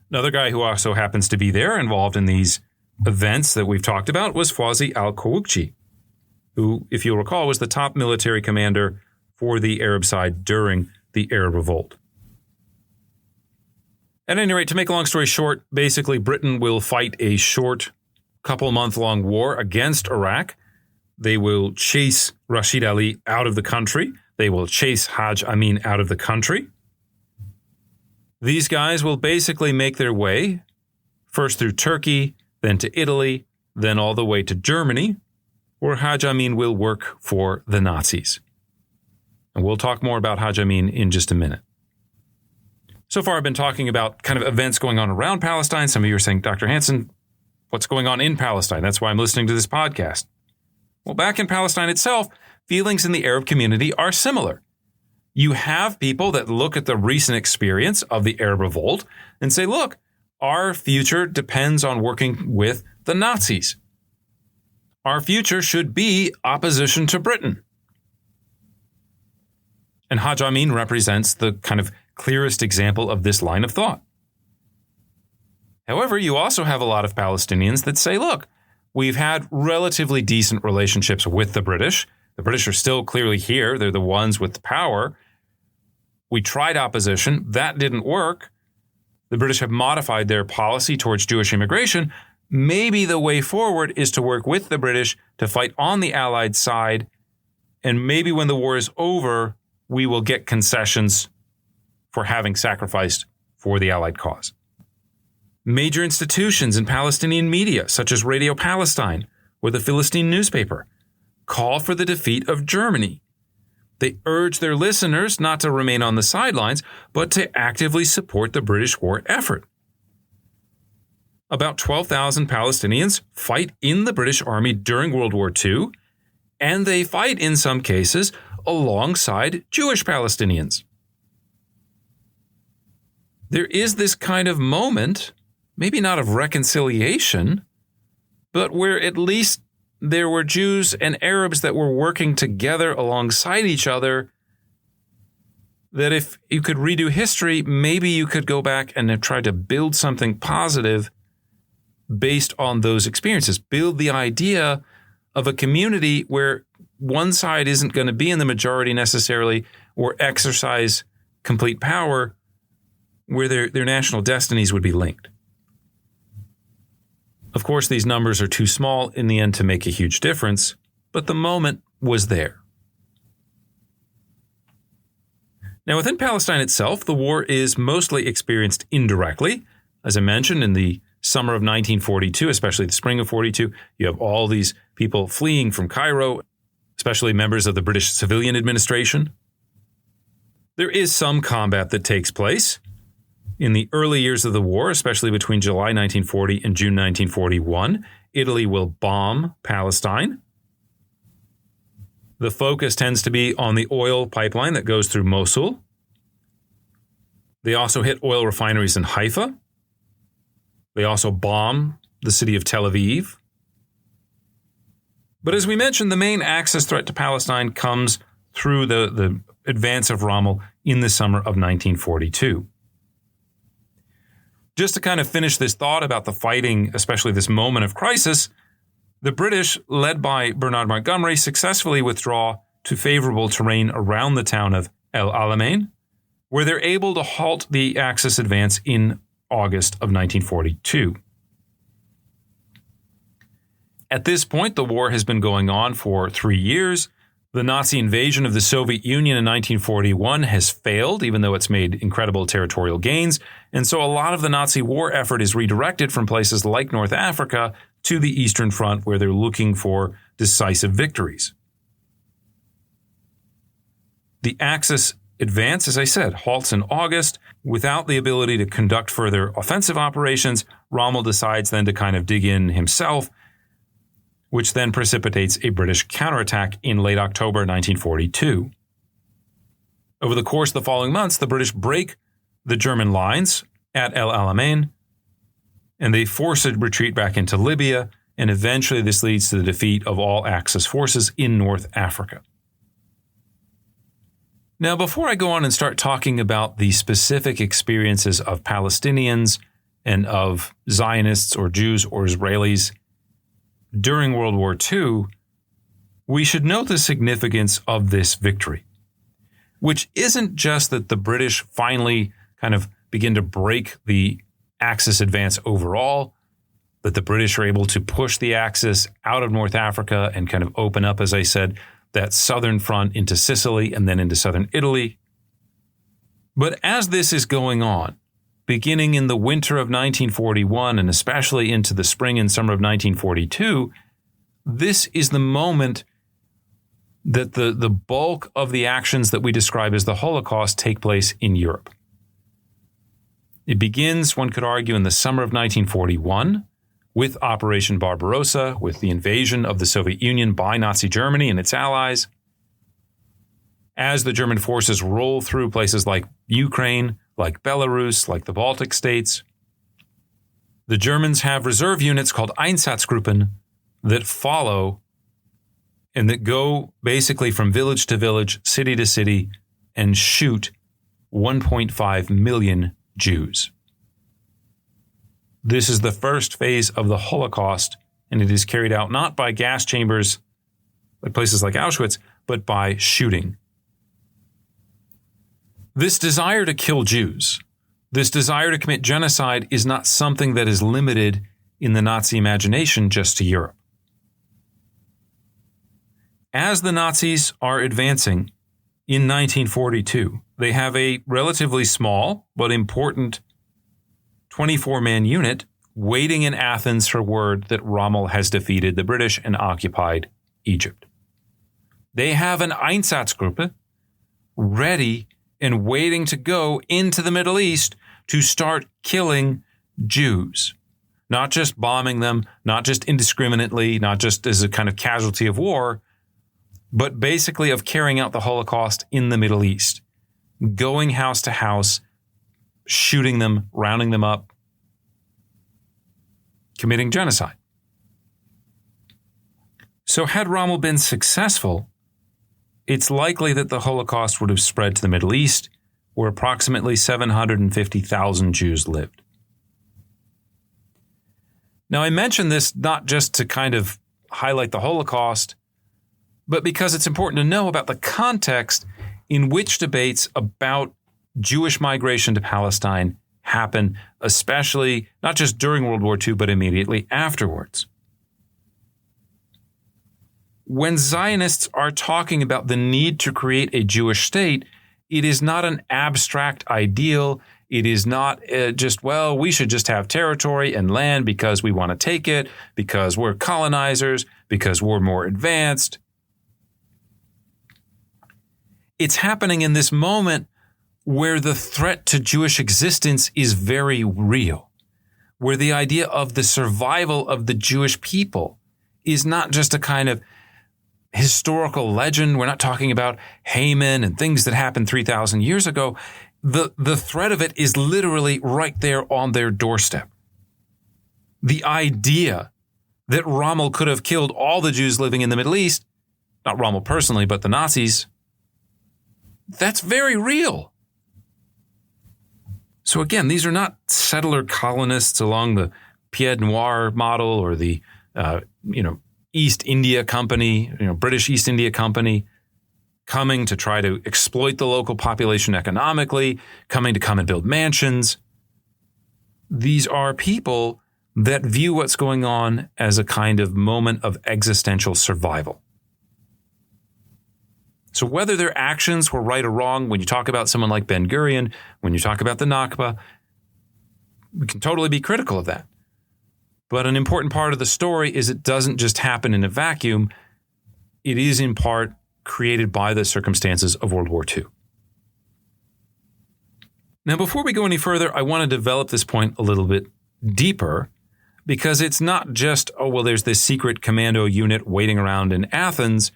Another guy who also happens to be there involved in these events that we've talked about was Fawzi al-Qawuqji, who, if you'll recall, was the top military commander for the Arab side during the Arab Revolt. At any rate, to make a long story short, basically Britain will fight a short, couple-month-long war against Iraq. They will chase Rashid Ali out of the country. They will chase Hajj Amin out of the country. These guys will basically make their way first through Turkey, then to Italy, then all the way to Germany, where Hajj Amin will work for the Nazis. And we'll talk more about Hajj Amin in just a minute. So far, I've been talking about kind of events going on around Palestine. Some of you are saying, Dr. Hansen, what's going on in Palestine? That's why I'm listening to this podcast. Well, back in Palestine itself, feelings in the Arab community are similar. You have people that look at the recent experience of the Arab Revolt and say, look, our future depends on working with the Nazis. Our future should be opposition to Britain. And Hajj Amin represents the kind of clearest example of this line of thought. However, you also have a lot of Palestinians that say, look, we've had relatively decent relationships with the British. The British are still clearly here. They're the ones with the power. We tried opposition. That didn't work. The British have modified their policy towards Jewish immigration. Maybe the way forward is to work with the British to fight on the Allied side. And maybe when the war is over, we will get concessions for having sacrificed for the Allied cause. Major institutions in Palestinian media, such as Radio Palestine or the Philistine newspaper, call for the defeat of Germany. They urge their listeners not to remain on the sidelines, but to actively support the British war effort. About 12,000 Palestinians fight in the British Army during World War II, and they fight in some cases alongside Jewish Palestinians. There is this kind of moment, maybe not of reconciliation, but where at least there were Jews and Arabs that were working together alongside each other, that if you could redo history, maybe you could go back and try to build something positive based on those experiences. Build the idea of a community where one side isn't going to be in the majority necessarily or exercise complete power, where their national destinies would be linked. Of course, these numbers are too small in the end to make a huge difference, but the moment was there. Now, within Palestine itself, the war is mostly experienced indirectly. As I mentioned, in the summer of 1942, especially the spring of 42, you have all these people fleeing from Cairo, especially members of the British civilian administration. There is some combat that takes place. In the early years of the war, especially between July 1940 and June 1941, Italy will bomb Palestine. The focus tends to be on the oil pipeline that goes through Mosul. They also hit oil refineries in Haifa. They also bomb the city of Tel Aviv. But as we mentioned, the main Axis threat to Palestine comes through the advance of Rommel in the summer of 1942. Just to kind of finish this thought about the fighting, especially this moment of crisis, the British, led by Bernard Montgomery, successfully withdraw to favorable terrain around the town of El Alamein, where they're able to halt the Axis advance in August of 1942. At this point, the war has been going on for 3 years. The Nazi invasion of the Soviet Union in 1941 has failed, even though it's made incredible territorial gains. And so a lot of the Nazi war effort is redirected from places like North Africa to the Eastern Front, where they're looking for decisive victories. The Axis advance, as I said, halts in August. Without the ability to conduct further offensive operations, Rommel decides then to kind of dig in himself, which then precipitates a British counterattack in late October 1942. Over the course of the following months, the British break the German lines at El Alamein, and they force a retreat back into Libya, and eventually this leads to the defeat of all Axis forces in North Africa. Now, before I go on and start talking about the specific experiences of Palestinians and of Zionists or Jews or Israelis during World War II, we should note the significance of this victory, which isn't just that the British finally kind of begin to break the Axis advance overall, that the British are able to push the Axis out of North Africa and kind of open up, as I said, that southern front into Sicily and then into southern Italy. But as this is going on, beginning in the winter of 1941 and especially into the spring and summer of 1942, this is the moment that the bulk of the actions that we describe as the Holocaust take place in Europe. It begins, one could argue, in the summer of 1941 with Operation Barbarossa, with the invasion of the Soviet Union by Nazi Germany and its allies. As the German forces roll through places like Ukraine, like Belarus, like the Baltic states, the Germans have reserve units called Einsatzgruppen that follow and that go basically from village to village, city to city, and shoot 1.5 million Jews. This is the first phase of the Holocaust, and it is carried out not by gas chambers like places like Auschwitz, but by shooting. This desire to kill Jews, this desire to commit genocide, is not something that is limited in the Nazi imagination just to Europe. As the Nazis are advancing in 1942, they have a relatively small but important 24-man unit waiting in Athens for word that Rommel has defeated the British and occupied Egypt. They have an Einsatzgruppe ready and waiting to go into the Middle East to start killing Jews. Not just bombing them, not just indiscriminately, not just as a kind of casualty of war, but basically of carrying out the Holocaust in the Middle East. Going house to house, shooting them, rounding them up, committing genocide. So had Rommel been successful, it's likely that the Holocaust would have spread to the Middle East, where approximately 750,000 Jews lived. Now, I mention this not just to kind of highlight the Holocaust, but because it's important to know about the context in which debates about Jewish migration to Palestine happen, especially not just during World War II, but immediately afterwards. When Zionists are talking about the need to create a Jewish state, it is not an abstract ideal. It is not just, well, we should just have territory and land because we want to take it, because we're colonizers, because we're more advanced. It's happening in this moment where the threat to Jewish existence is very real, where the idea of the survival of the Jewish people is not just a kind of historical legend. We're not talking about Haman and things that happened 3,000 years ago. The threat of it is literally right there on their doorstep. The idea that Rommel could have killed all the Jews living in the Middle East, not Rommel personally, but the Nazis, that's very real. So again, these are not settler colonists along the Pied Noir model or the, East India Company, British East India Company, coming to try to exploit the local population economically, coming to come and build mansions. These are people that view what's going on as a kind of moment of existential survival. So whether their actions were right or wrong, when you talk about someone like Ben Gurion, when you talk about the Nakba, we can totally be critical of that. But an important part of the story is it doesn't just happen in a vacuum. It is in part created by the circumstances of World War II. Now, before we go any further, I want to develop this point a little bit deeper, because it's not just, there's this secret commando unit waiting around in Athens.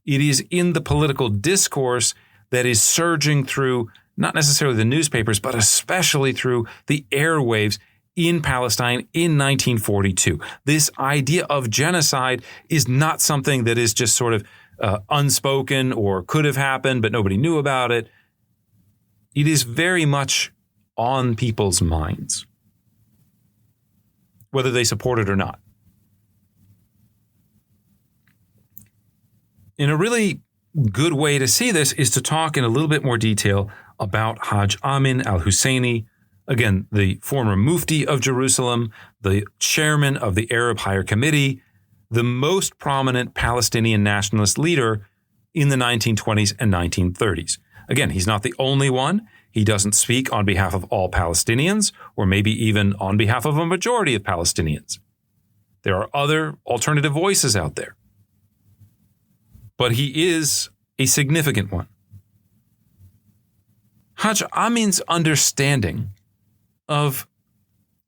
It is in the political discourse that is surging through not necessarily the newspapers, but especially through the airwaves in Palestine in 1942. This idea of genocide is not something that is just sort of unspoken or could have happened, but nobody knew about it. It is very much on people's minds, whether they support it or not. And a really good way to see this is to talk in a little bit more detail about Hajj Amin al-Husseini, again, the former Mufti of Jerusalem, the chairman of the Arab Higher Committee, the most prominent Palestinian nationalist leader in the 1920s and 1930s. Again, he's not the only one. He doesn't speak on behalf of all Palestinians, or maybe even on behalf of a majority of Palestinians. There are other alternative voices out there. But he is a significant one. Hajj Amin's understanding of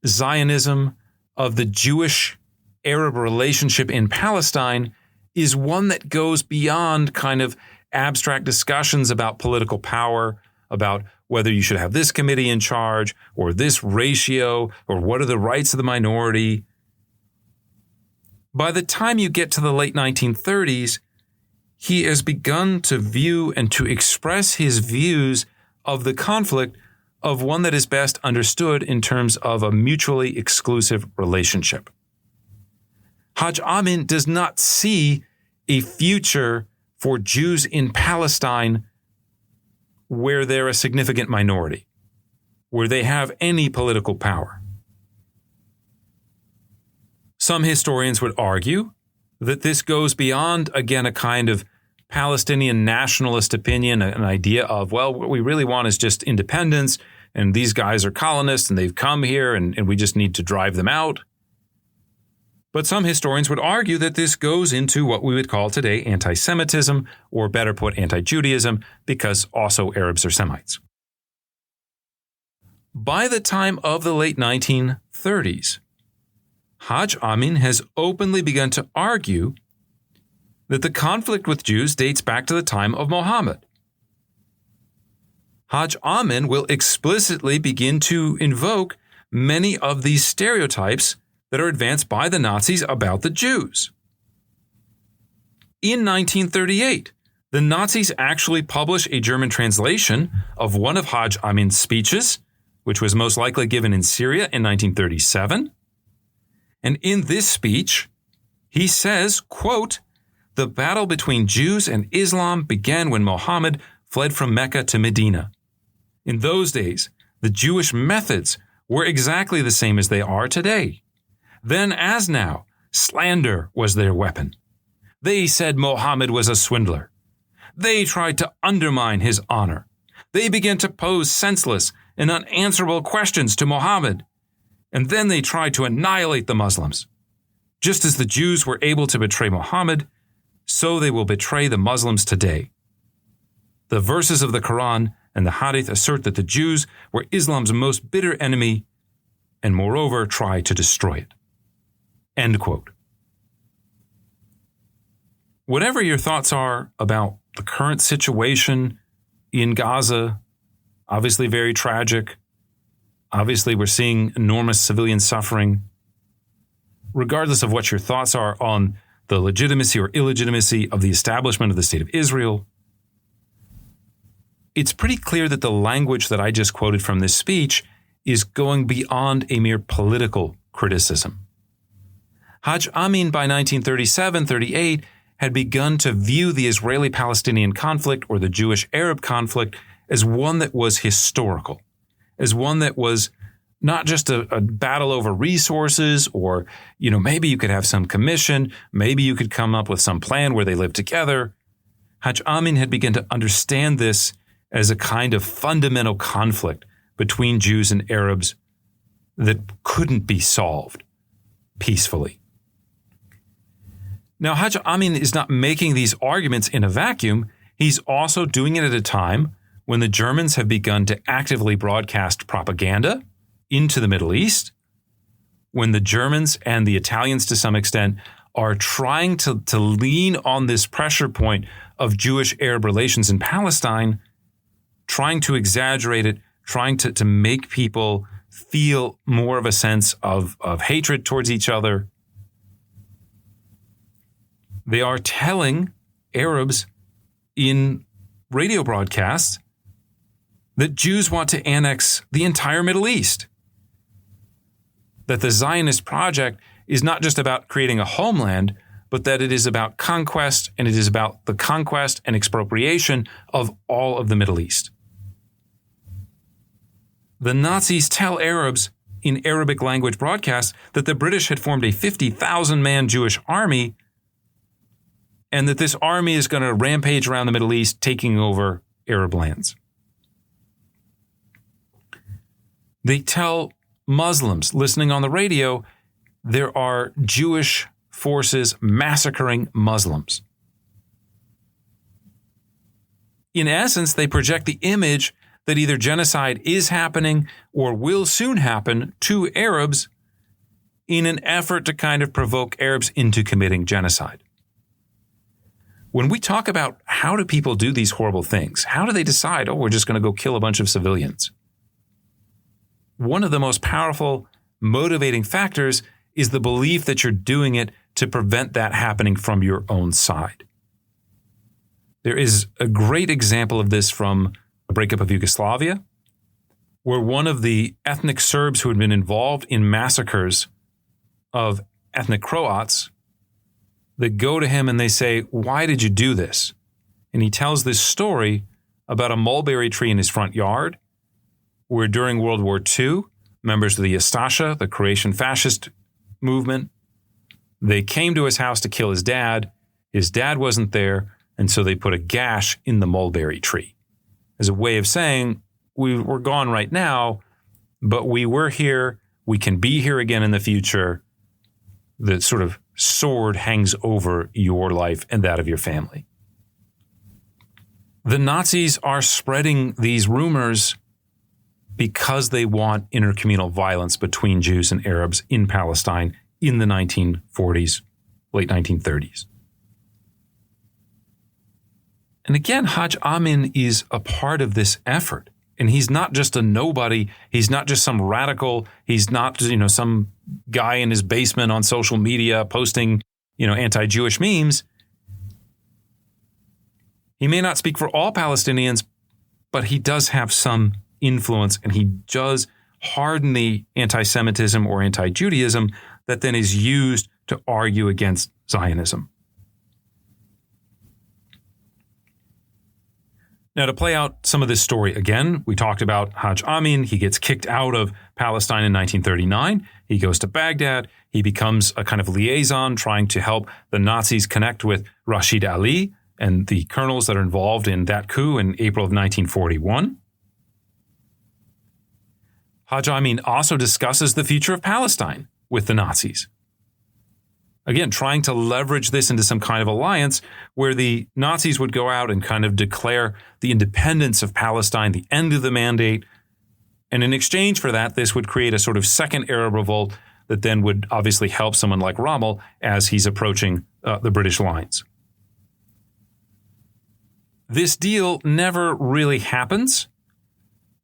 Zionism, of the Jewish-Arab relationship in Palestine, is one that goes beyond kind of abstract discussions about political power, about whether you should have this committee in charge, or this ratio, or what are the rights of the minority. By the time you get to the late 1930s, he has begun to view and to express his views of the conflict of one that is best understood in terms of a mutually exclusive relationship. Hajj Amin does not see a future for Jews in Palestine where they're a significant minority, where they have any political power. Some historians would argue that this goes beyond, again, a kind of Palestinian nationalist opinion, an idea of, what we really want is just independence, and these guys are colonists, and they've come here, and we just need to drive them out. But some historians would argue that this goes into what we would call today anti-Semitism, or better put, anti-Judaism, because also Arabs are Semites. By the time of the late 1930s, Hajj Amin has openly begun to argue that the conflict with Jews dates back to the time of Muhammad. Hajj Amin will explicitly begin to invoke many of these stereotypes that are advanced by the Nazis about the Jews. In 1938, the Nazis actually publish a German translation of one of Hajj Amin's speeches, which was most likely given in Syria in 1937. And in this speech, he says, quote, "The battle between Jews and Islam began when Muhammad fled from Mecca to Medina. In those days, the Jewish methods were exactly the same as they are today. Then as now, slander was their weapon. They said Muhammad was a swindler. They tried to undermine his honor. They began to pose senseless and unanswerable questions to Muhammad. And then they tried to annihilate the Muslims. Just as the Jews were able to betray Muhammad, so they will betray the Muslims today. The verses of the Quran and the Hadith assert that the Jews were Islam's most bitter enemy and moreover try to destroy it. End quote. Whatever your thoughts are about the current situation in Gaza, obviously very tragic. Obviously, we're seeing enormous civilian suffering. Regardless of what your thoughts are on the legitimacy or illegitimacy of the establishment of the State of Israel, it's pretty clear that the language that I just quoted from this speech is going beyond a mere political criticism. Hajj Amin by 1937-38 had begun to view the Israeli-Palestinian conflict or the Jewish-Arab conflict as one that was historical, as one that was not just a battle over resources or, maybe you could have some commission, maybe you could come up with some plan where they live together. Hajj Amin had begun to understand this as a kind of fundamental conflict between Jews and Arabs that couldn't be solved peacefully. Now, Hajj Amin is not making these arguments in a vacuum. He's also doing it at a time when the Germans have begun to actively broadcast propaganda into the Middle East, when the Germans and the Italians to some extent are trying to lean on this pressure point of Jewish-Arab relations in Palestine, trying to exaggerate it, trying to make people feel more of a sense of hatred towards each other. They are telling Arabs in radio broadcasts that Jews want to annex the entire Middle East, that the Zionist project is not just about creating a homeland, but that it is about conquest, and it is about the conquest and expropriation of all of the Middle East. The Nazis tell Arabs in Arabic language broadcasts that the British had formed a 50,000-man Jewish army and that this army is going to rampage around the Middle East, taking over Arab lands. They tell Muslims listening on the radio there are Jewish forces massacring Muslims. In essence, they project the image that either genocide is happening or will soon happen to Arabs in an effort to kind of provoke Arabs into committing genocide. When we talk about how do people do these horrible things, how do they decide, we're just going to go kill a bunch of civilians? One of the most powerful motivating factors is the belief that you're doing it to prevent that happening from your own side. There is a great example of this from the breakup of Yugoslavia, where one of the ethnic Serbs who had been involved in massacres of ethnic Croats, they go to him and they say, "Why did you do this?" And he tells this story about a mulberry tree in his front yard, where during World War II, members of the Ustasha, the Croatian fascist movement, they came to his house to kill his dad. His dad wasn't there, and so they put a gash in the mulberry tree as a way of saying, we're gone right now, but we were here. We can be here again in the future. The sort of sword hangs over your life and that of your family. The Nazis are spreading these rumors because they want intercommunal violence between Jews and Arabs in Palestine in the 1940s, late 1930s. And again, Hajj Amin is a part of this effort. And he's not just a nobody. He's not just some radical. He's not, some guy in his basement on social media posting, anti-Jewish memes. He may not speak for all Palestinians, but he does have some influence, and he does harden the anti-Semitism or anti-Judaism that then is used to argue against Zionism. Now, to play out some of this story again, we talked about Hajj Amin. He gets kicked out of Palestine in 1939. He goes to Baghdad. He becomes a kind of liaison trying to help the Nazis connect with Rashid Ali and the colonels that are involved in that coup in April of 1941. Hajj Amin also discusses the future of Palestine with the Nazis. Again, trying to leverage this into some kind of alliance where the Nazis would go out and kind of declare the independence of Palestine, the end of the mandate. And in exchange for that, this would create a sort of second Arab revolt that then would obviously help someone like Rommel as he's approaching the British lines. This deal never really happens.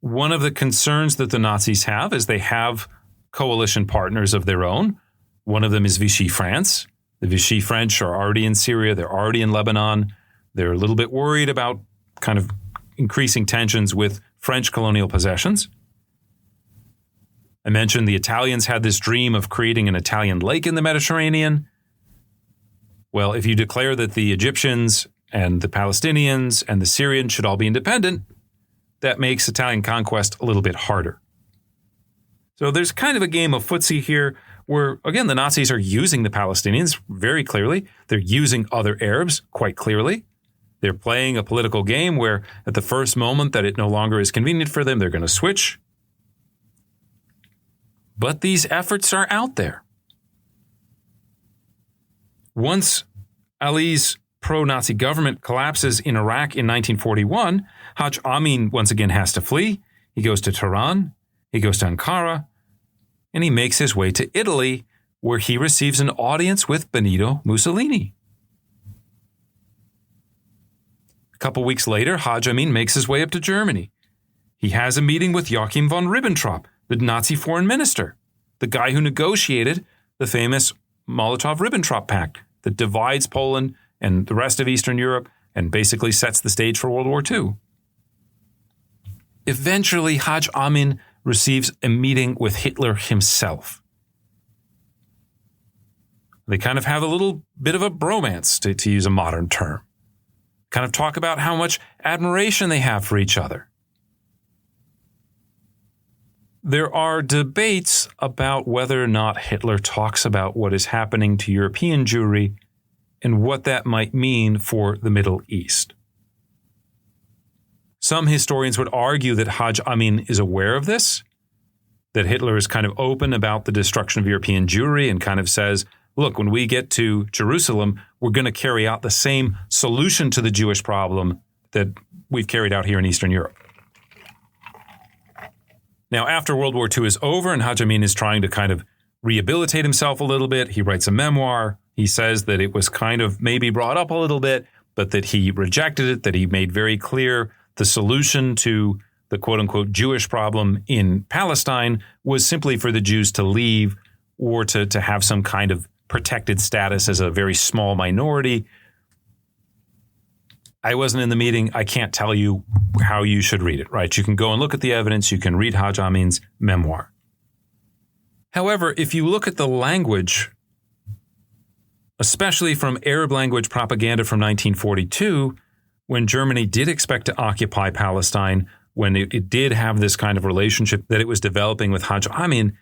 One of the concerns that the Nazis have is they have coalition partners of their own. One of them is Vichy France. The Vichy French are already in Syria. They're already in Lebanon. They're a little bit worried about kind of increasing tensions with French colonial possessions. I mentioned the Italians had this dream of creating an Italian lake in the Mediterranean. Well, if you declare that the Egyptians and the Palestinians and the Syrians should all be independent, that makes Italian conquest a little bit harder. So there's kind of a game of footsie here where, again, the Nazis are using the Palestinians very clearly. They're using other Arabs quite clearly. They're playing a political game where at the first moment that it no longer is convenient for them, they're going to switch. But these efforts are out there. Once Ali's pro-Nazi government collapses in Iraq in 1941, Hajj Amin once again has to flee. He goes to Tehran, he goes to Ankara, and he makes his way to Italy, where he receives an audience with Benito Mussolini. A couple weeks later, Hajj Amin makes his way up to Germany. He has a meeting with Joachim von Ribbentrop, the Nazi foreign minister, the guy who negotiated the famous Molotov-Ribbentrop Pact that divides Poland and the rest of Eastern Europe and basically sets the stage for World War II. Eventually, Hajj Amin receives a meeting with Hitler himself. They kind of have a little bit of a bromance, to use a modern term. Kind of talk about how much admiration they have for each other. There are debates about whether or not Hitler talks about what is happening to European Jewry and what that might mean for the Middle East. Some historians would argue that Hajj Amin is aware of this, that Hitler is kind of open about the destruction of European Jewry and kind of says, look, when we get to Jerusalem, we're going to carry out the same solution to the Jewish problem that we've carried out here in Eastern Europe. Now, after World War II is over and Hajj Amin is trying to kind of rehabilitate himself a little bit, he writes a memoir. He says that it was kind of maybe brought up a little bit, but that he rejected it, that he made very clear the solution to the quote-unquote Jewish problem in Palestine was simply for the Jews to leave or to have some kind of protected status as a very small minority. I wasn't in the meeting. I can't tell you how you should read it, right? You can go and look at the evidence. You can read Hajj Amin's memoir. However, if you look at the language, especially from Arab language propaganda from 1942, when Germany did expect to occupy Palestine, when it did have this kind of relationship that it was developing with Hajj Amin,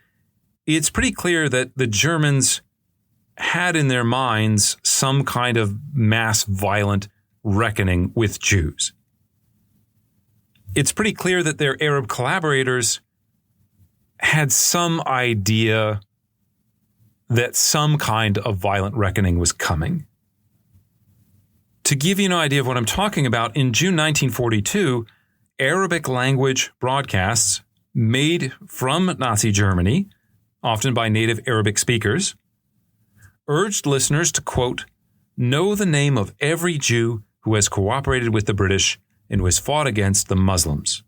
it's pretty clear that the Germans had in their minds some kind of mass violent reckoning with Jews. It's pretty clear that their Arab collaborators had some idea that some kind of violent reckoning was coming. To give you an idea of what I'm talking about, in June 1942, Arabic language broadcasts made from Nazi Germany, often by native Arabic speakers, urged listeners to, quote, know the name of every Jew who has cooperated with the British and who has fought against the Muslims.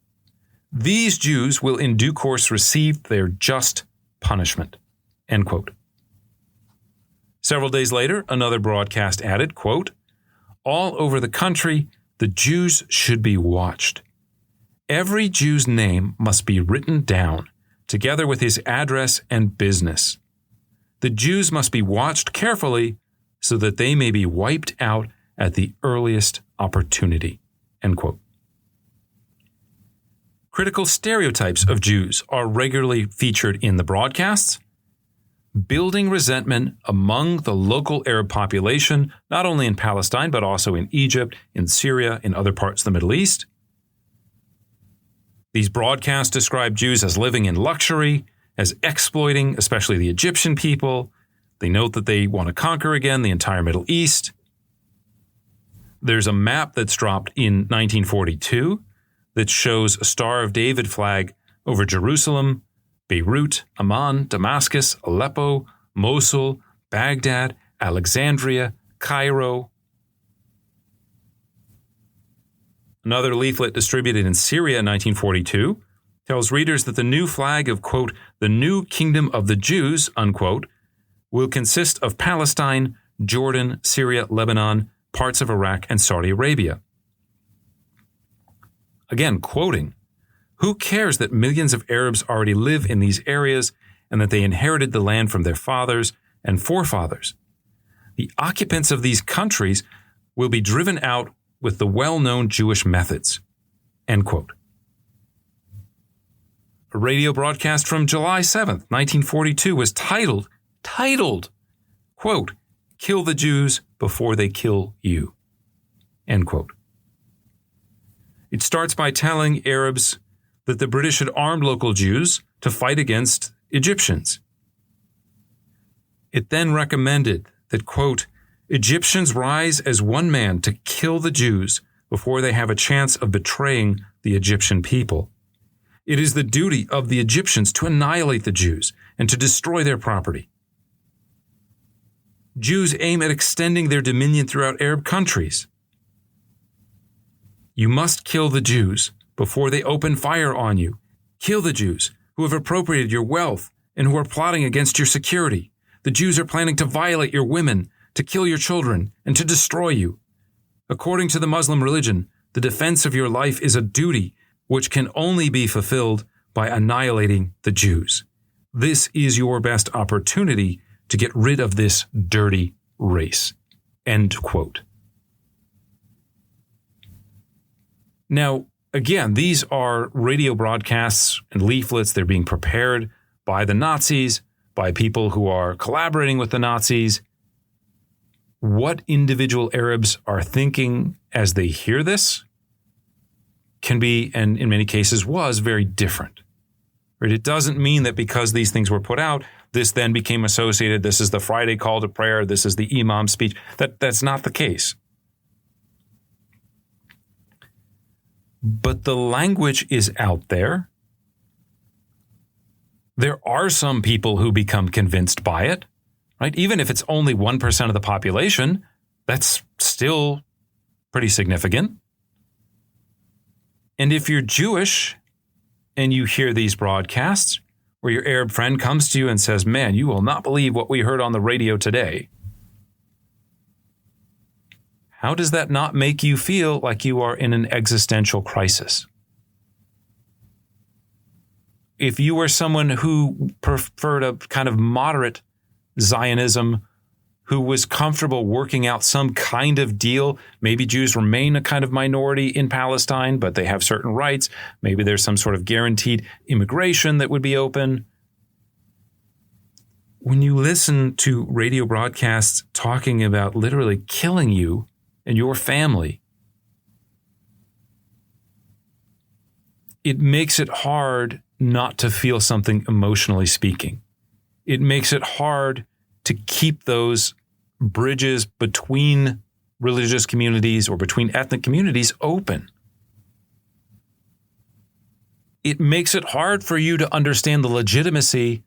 These Jews will in due course receive their just punishment, end quote. Several days later, another broadcast added, quote, all over the country, the Jews should be watched. Every Jew's name must be written down, together with his address and business. The Jews must be watched carefully so that they may be wiped out at the earliest opportunity, end quote. Critical stereotypes of Jews are regularly featured in the broadcasts, building resentment among the local Arab population, not only in Palestine, but also in Egypt, in Syria, in other parts of the Middle East. These broadcasts describe Jews as living in luxury, as exploiting, especially the Egyptian people. They note that they want to conquer again the entire Middle East. There's a map that's dropped in 1942 that shows a Star of David flag over Jerusalem, Beirut, Amman, Damascus, Aleppo, Mosul, Baghdad, Alexandria, Cairo. Another leaflet distributed in Syria in 1942 tells readers that the new flag of, quote, the new kingdom of the Jews, unquote, will consist of Palestine, Jordan, Syria, Lebanon, parts of Iraq, and Saudi Arabia. Again, quoting, who cares that millions of Arabs already live in these areas and that they inherited the land from their fathers and forefathers? The occupants of these countries will be driven out with the well-known Jewish methods, end quote. A radio broadcast from July 7th, 1942 was titled, quote, kill the Jews before they kill you, end quote. It starts by telling Arabs that the British had armed local Jews to fight against Egyptians. It then recommended that, quote, Egyptians rise as one man to kill the Jews before they have a chance of betraying the Egyptian people. It is the duty of the Egyptians to annihilate the Jews and to destroy their property. Jews aim at extending their dominion throughout Arab countries. You must kill the Jews before they open fire on you. Kill the Jews who have appropriated your wealth and who are plotting against your security. The Jews are planning to violate your women, to kill your children, and to destroy you. According to the Muslim religion, the defense of your life is a duty which can only be fulfilled by annihilating the Jews. This is your best opportunity to get rid of this dirty race. End quote. Now, again, these are radio broadcasts and leaflets. They're being prepared by the Nazis, by people who are collaborating with the Nazis. What individual Arabs are thinking as they hear this can be, and in many cases was, very different. Right? It doesn't mean that because these things were put out, this then became associated, this is the Friday call to prayer, this is the Imam speech. That's not the case. But the language is out there. There are some people who become convinced by it, right? Even if it's only 1% of the population, that's still pretty significant. And if you're Jewish and you hear these broadcasts where your Arab friend comes to you and says, man, you will not believe what we heard on the radio today, how does that not make you feel like you are in an existential crisis? If you were someone who preferred a kind of moderate Zionism, who was comfortable working out some kind of deal, maybe Jews remain a kind of minority in Palestine, but they have certain rights. Maybe there's some sort of guaranteed immigration that would be open. When you listen to radio broadcasts talking about literally killing you and your family, it makes it hard not to feel something emotionally speaking. It makes it hard to keep those bridges between religious communities or between ethnic communities open. It makes it hard for you to understand the legitimacy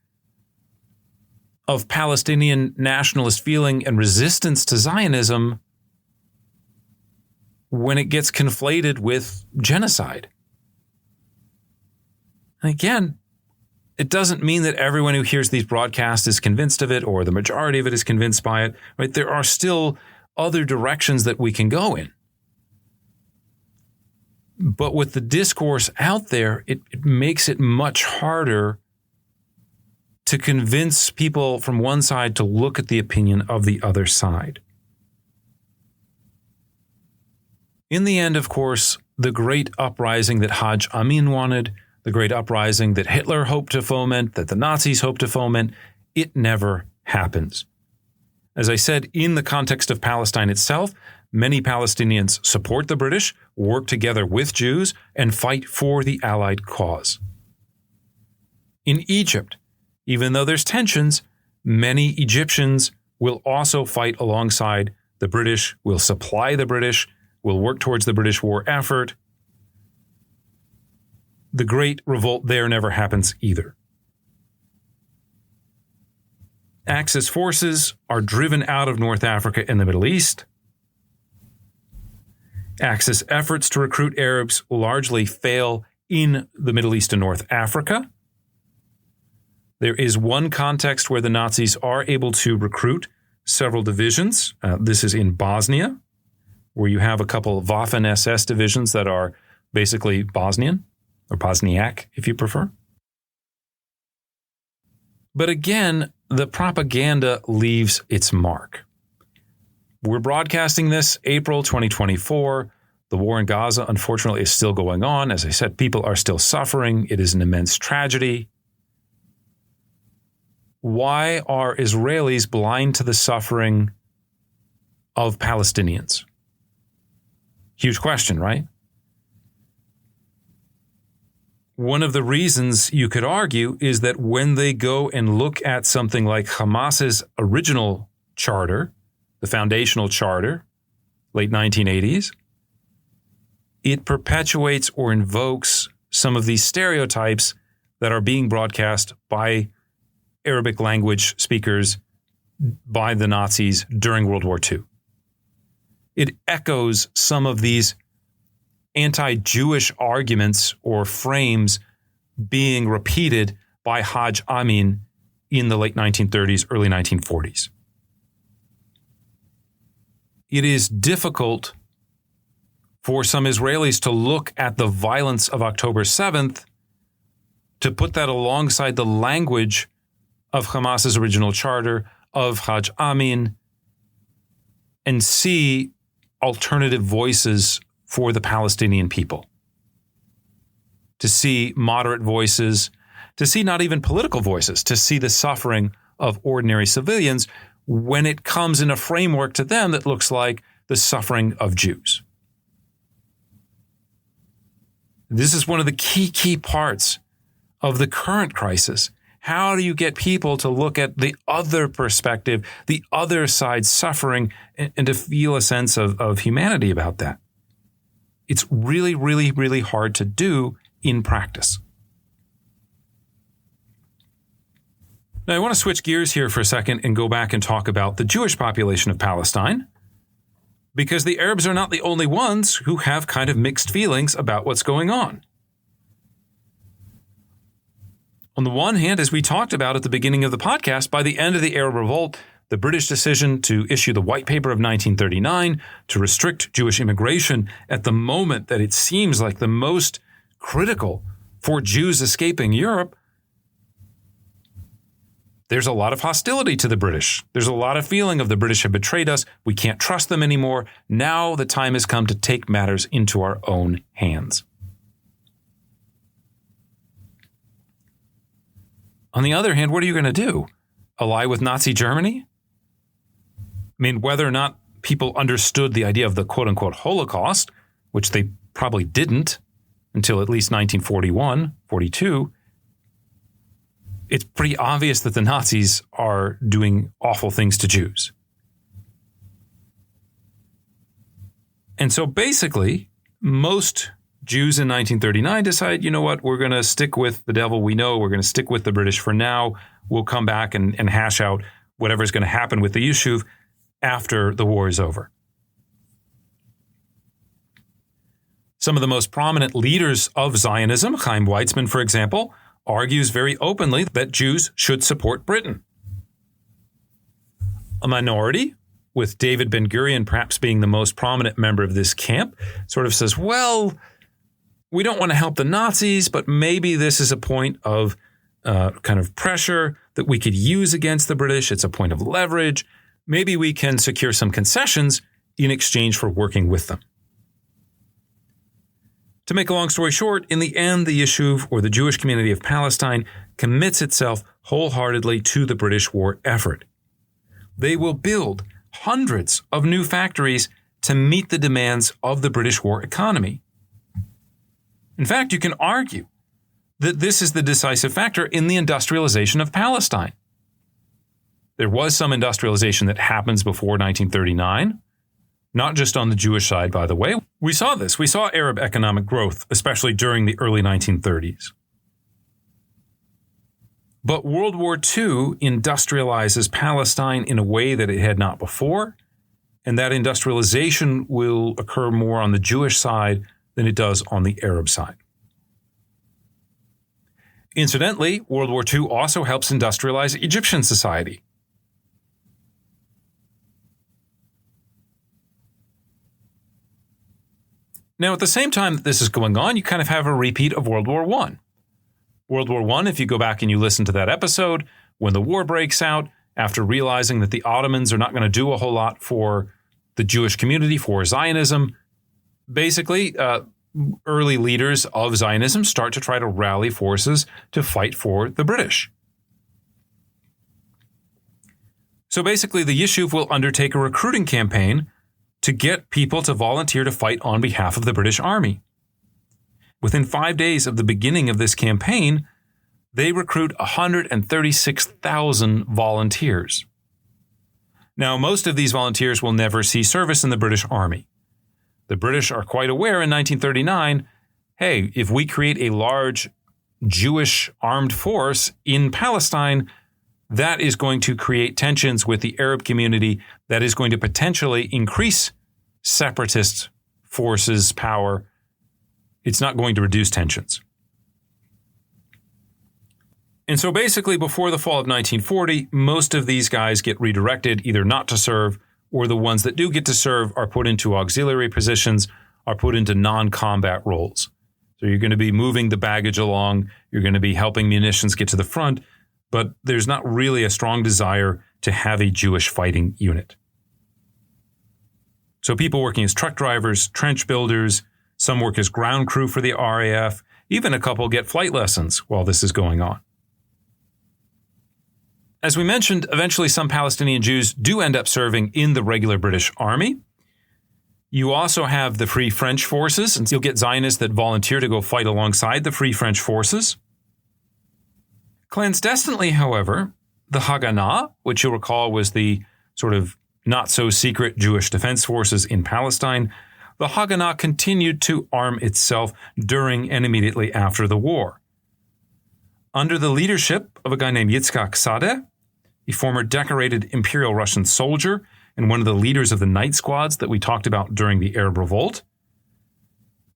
of Palestinian nationalist feeling and resistance to Zionism when it gets conflated with genocide. And again, it doesn't mean that everyone who hears these broadcasts is convinced of it or the majority of it is convinced by it, right? There are still other directions that we can go in. But with the discourse out there, it makes it much harder to convince people from one side to look at the opinion of the other side. In the end, of course, the great uprising that Hajj Amin wanted, the great uprising that Hitler hoped to foment, that the Nazis hoped to foment, it never happens. As I said, in the context of Palestine itself, many Palestinians support the British, work together with Jews, and fight for the Allied cause. In Egypt, even though there's tensions, Many Egyptians will also fight alongside the British, will supply the British, will work towards the British war effort. The Great Revolt there never happens either. Axis forces are driven out of North Africa and the Middle East. Axis efforts to recruit Arabs largely fail in the Middle East and North Africa. There is one context where the Nazis are able to recruit several divisions. This is in Bosnia, where you have a couple of Waffen-SS divisions that are basically Bosnian, or Bosniak, if you prefer. But again, the propaganda leaves its mark. We're broadcasting this April 2024. The war in Gaza, unfortunately, is still going on. As I said, people are still suffering. It is an immense tragedy. Why are Israelis blind to the suffering of Palestinians? Huge question, right? One of the reasons you could argue is that when they go and look at something like Hamas's original charter, the foundational charter, late 1980s, it perpetuates or invokes some of these stereotypes that are being broadcast by Arabic language speakers by the Nazis during World War II. It echoes some of these anti-Jewish arguments or frames being repeated by Hajj Amin in the late 1930s, early 1940s. It is difficult for some Israelis to look at the violence of October 7th, to put that alongside the language of Hamas's original charter, of Hajj Amin, and see alternative voices for the Palestinian people. To see moderate voices, to see not even political voices, to see the suffering of ordinary civilians when it comes in a framework to them that looks like the suffering of Jews. This is one of the key parts of the current crisis. How do you get people to look at the other perspective, the other side's suffering, and to feel a sense of humanity about that? It's really, really, really hard to do in practice. Now, I want to switch gears here for a second and go back and talk about the Jewish population of Palestine, because the Arabs are not the only ones who have kind of mixed feelings about what's going on. On the one hand, as we talked about at the beginning of the podcast, by the end of the Arab Revolt, the British decision to issue the White Paper of 1939 to restrict Jewish immigration at the moment that it seems like the most critical for Jews escaping Europe, there's a lot of hostility to the British. There's a lot of feeling of the British have betrayed us. We can't trust them anymore. Now the time has come to take matters into our own hands. On the other hand, what are you going to do? Ally with Nazi Germany? I mean, whether or not people understood the idea of the quote-unquote Holocaust, which they probably didn't until at least 1941, 42, it's pretty obvious that the Nazis are doing awful things to Jews. And so basically, most Jews in 1939 decide, you know what, we're going to stick with the devil we know. We're going to stick with the British for now. We'll come back and hash out whatever's going to happen with the Yishuv after the war is over. Some of the most prominent leaders of Zionism, Chaim Weizmann, for example, argues very openly that Jews should support Britain. A minority, with David Ben-Gurion perhaps being the most prominent member of this camp, sort of says, well, we don't want to help the Nazis, but maybe this is a point of kind of pressure that we could use against the British. It's a point of leverage. Maybe we can secure some concessions in exchange for working with them. To make a long story short, in the end, the Yishuv, or the Jewish community of Palestine, commits itself wholeheartedly to the British war effort. They will build hundreds of new factories to meet the demands of the British war economy. In fact, you can argue that this is the decisive factor in the industrialization of Palestine. There was some industrialization that happens before 1939, not just on the Jewish side, by the way. We saw this. We saw Arab economic growth, especially during the early 1930s. But World War II industrializes Palestine in a way that it had not before, and that industrialization will occur more on the Jewish side than it does on the Arab side. Incidentally, World War II also helps industrialize Egyptian society. Now, at the same time that this is going on, you kind of have a repeat of World War I. World War I, if you go back and you listen to that episode, when the war breaks out, after realizing that the Ottomans are not going to do a whole lot for the Jewish community, for Zionism, basically, early leaders of Zionism start to try to rally forces to fight for the British. So basically, the Yishuv will undertake a recruiting campaign to get people to volunteer to fight on behalf of the British Army. Within 5 days of the beginning of this campaign, they recruit 136,000 volunteers. Now, most of these volunteers will never see service in the British Army. The British are quite aware in 1939, hey, if we create a large Jewish armed force in Palestine, that is going to create tensions with the Arab community, that is going to potentially increase separatist forces' power. It's not going to reduce tensions. And so basically, before the fall of 1940, most of these guys get redirected, either not to serve, or the ones that do get to serve are put into auxiliary positions, are put into non-combat roles. So you're going to be moving the baggage along, you're going to be helping munitions get to the front, but there's not really a strong desire to have a Jewish fighting unit. So people working as truck drivers, trench builders, some work as ground crew for the RAF, even a couple get flight lessons while this is going on. As we mentioned, eventually some Palestinian Jews do end up serving in the regular British Army. You also have the Free French Forces, and you'll get Zionists that volunteer to go fight alongside the Free French Forces. Clandestinely, however, the Haganah, which you'll recall was the sort of not-so-secret Jewish defense forces in Palestine, the Haganah continued to arm itself during and immediately after the war. Under the leadership of a guy named Yitzhak Sadeh, a former decorated Imperial Russian soldier and one of the leaders of the night squads that we talked about during the Arab Revolt,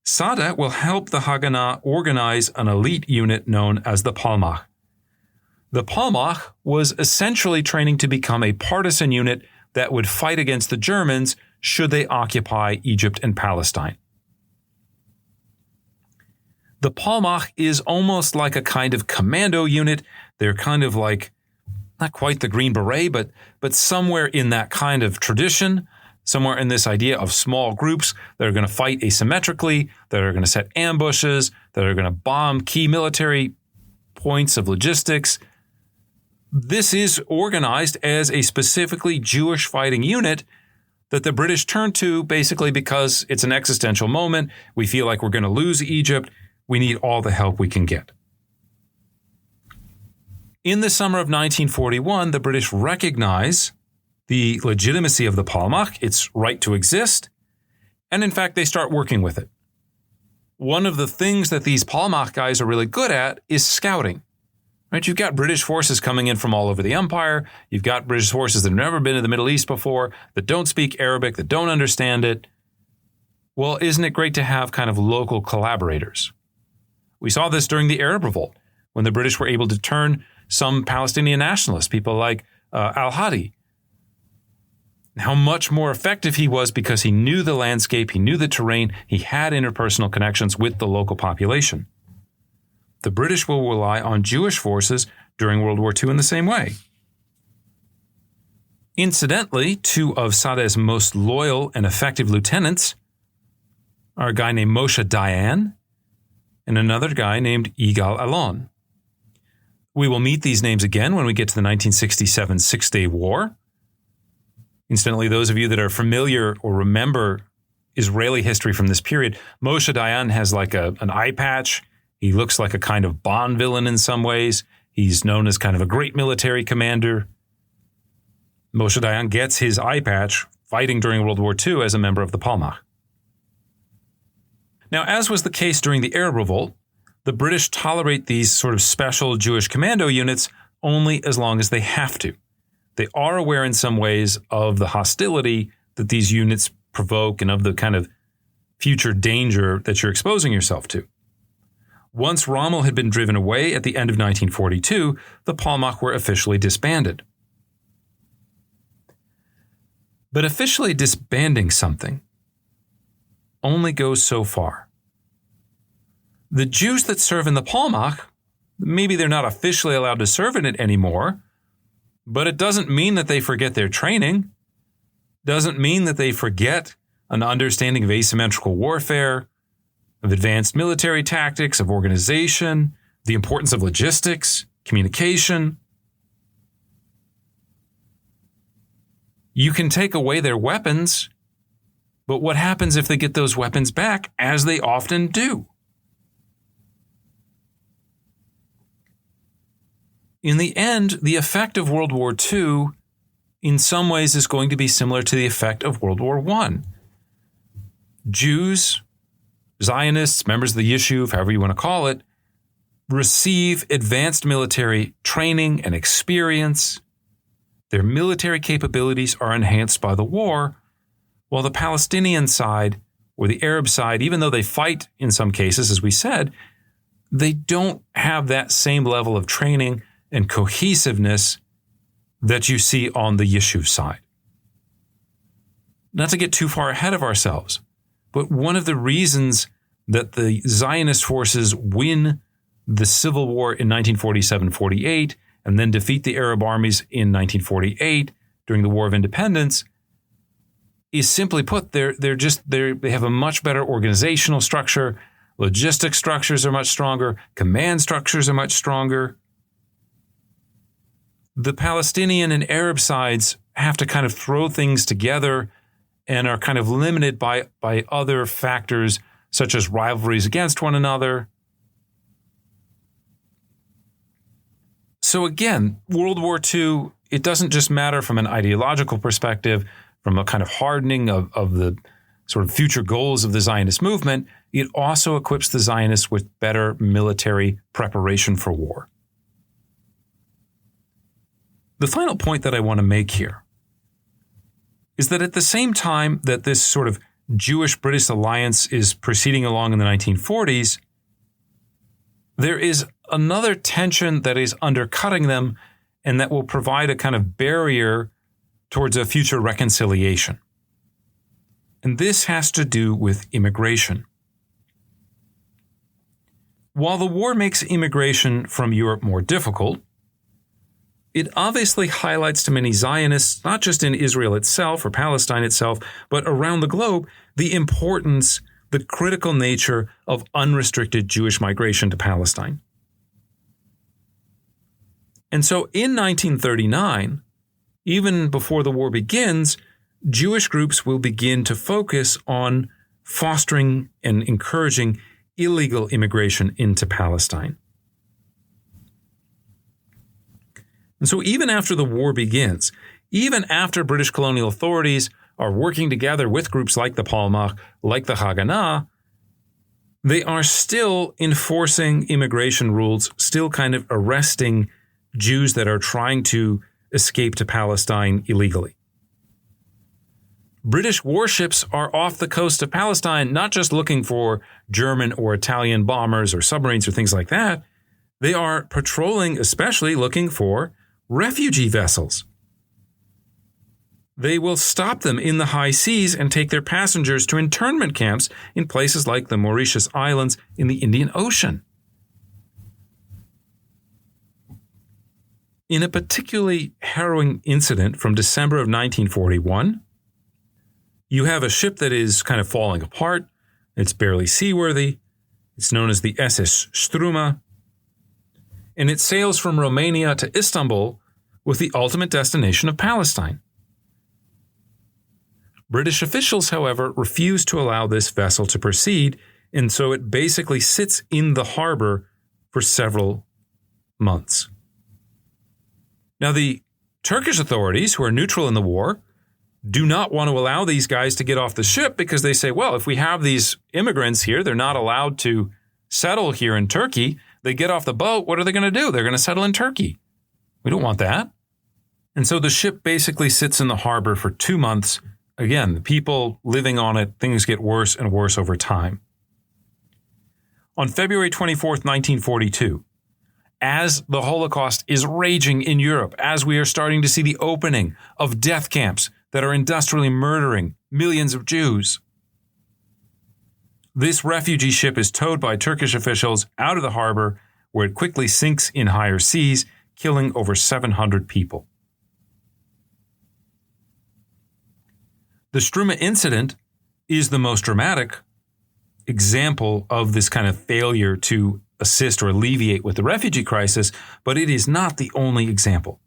Sadeh will help the Haganah organize an elite unit known as the Palmach. The Palmach was essentially training to become a partisan unit that would fight against the Germans should they occupy Egypt and Palestine. The Palmach is almost like a kind of commando unit. They're kind of like, not quite the Green Beret, but somewhere in that kind of tradition, somewhere in this idea of small groups that are going to fight asymmetrically, that are going to set ambushes, that are going to bomb key military points of logistics. This is organized as a specifically Jewish fighting unit that the British turn to basically because it's an existential moment. We feel like we're going to lose Egypt. We need all the help we can get. In the summer of 1941, the British recognize the legitimacy of the Palmach, its right to exist, and in fact, they start working with it. One of the things that these Palmach guys are really good at is scouting. Right? You've got British forces coming in from all over the empire. You've got British forces that have never been to the Middle East before, that don't speak Arabic, that don't understand it. Well, isn't it great to have kind of local collaborators? We saw this during the Arab Revolt, when the British were able to turn some Palestinian nationalists, people like al-Hadi, how much more effective he was because he knew the landscape, he knew the terrain, he had interpersonal connections with the local population. The British will rely on Jewish forces during World War II in the same way. Incidentally, two of Sadeh's most loyal and effective lieutenants are a guy named Moshe Dayan and another guy named Yigal Allon. We will meet these names again when we get to the 1967 Six-Day War. Incidentally, those of you that are familiar or remember Israeli history from this period, Moshe Dayan has like an eye patch. He looks like a kind of Bond villain in some ways. He's known as kind of a great military commander. Moshe Dayan gets his eye patch fighting during World War II as a member of the Palmach. Now, as was the case during the Arab Revolt, the British tolerate these sort of special Jewish commando units only as long as they have to. They are aware in some ways of the hostility that these units provoke and of the kind of future danger that you're exposing yourself to. Once Rommel had been driven away at the end of 1942, the Palmach were officially disbanded. But officially disbanding something only goes so far. The Jews that serve in the Palmach, maybe they're not officially allowed to serve in it anymore, but it doesn't mean that they forget their training, doesn't mean that they forget an understanding of asymmetrical warfare, of advanced military tactics, of organization, the importance of logistics, communication. You can take away their weapons, but what happens if they get those weapons back, as they often do? In the end, the effect of World War II in some ways is going to be similar to the effect of World War I. Jews, Zionists, members of the Yishuv, however you want to call it, receive advanced military training and experience. Their military capabilities are enhanced by the war, while the Palestinian side or the Arab side, even though they fight in some cases, as we said, they don't have that same level of training and cohesiveness that you see on the Yishuv side. Not to get too far ahead of ourselves, but one of the reasons that the Zionist forces win the civil war in 1947-48 and then defeat the Arab armies in 1948 during the War of Independence is simply put, they have a much better organizational structure, logistic structures are much stronger, command structures are much stronger. The Palestinian and Arab sides have to kind of throw things together and are kind of limited by other factors such as rivalries against one another. So again, World War II, it doesn't just matter from an ideological perspective, from a kind of hardening of the sort of future goals of the Zionist movement. It also equips the Zionists with better military preparation for war. The final point that I want to make here is that at the same time that this sort of Jewish-British alliance is proceeding along in the 1940s, there is another tension that is undercutting them and that will provide a kind of barrier towards a future reconciliation. And this has to do with immigration. While the war makes immigration from Europe more difficult, it obviously highlights to many Zionists, not just in Israel itself or Palestine itself, but around the globe, the importance, the critical nature of unrestricted Jewish migration to Palestine. And so in 1939, even before the war begins, Jewish groups will begin to focus on fostering and encouraging illegal immigration into Palestine. And so even after the war begins, even after British colonial authorities are working together with groups like the Palmach, like the Haganah, they are still enforcing immigration rules, still kind of arresting Jews that are trying to escape to Palestine illegally. British warships are off the coast of Palestine, not just looking for German or Italian bombers or submarines or things like that. They are patrolling, especially looking for refugee vessels. They will stop them in the high seas and take their passengers to internment camps in places like the Mauritius Islands in the Indian Ocean. In a particularly harrowing incident from December of 1941, you have a ship that is kind of falling apart. It's barely seaworthy. It's known as the SS Struma. And it sails from Romania to Istanbul with the ultimate destination of Palestine. British officials, however, refuse to allow this vessel to proceed, and so it basically sits in the harbor for several months. Now, the Turkish authorities, who are neutral in the war, do not want to allow these guys to get off the ship because they say, well, if we have these immigrants here, they're not allowed to settle here in Turkey. They get off the boat. What are they going to do? They're going to settle in Turkey. We don't want that. And so the ship basically sits in the harbor for 2 months. Again, the people living on it, things get worse and worse over time. On February 24th, 1942, as the Holocaust is raging in Europe, as we are starting to see the opening of death camps that are industrially murdering millions of Jews, this refugee ship is towed by Turkish officials out of the harbor, where it quickly sinks in higher seas, killing over 700 people. The Struma incident is the most dramatic example of this kind of failure to assist or alleviate with the refugee crisis, but it is not the only example.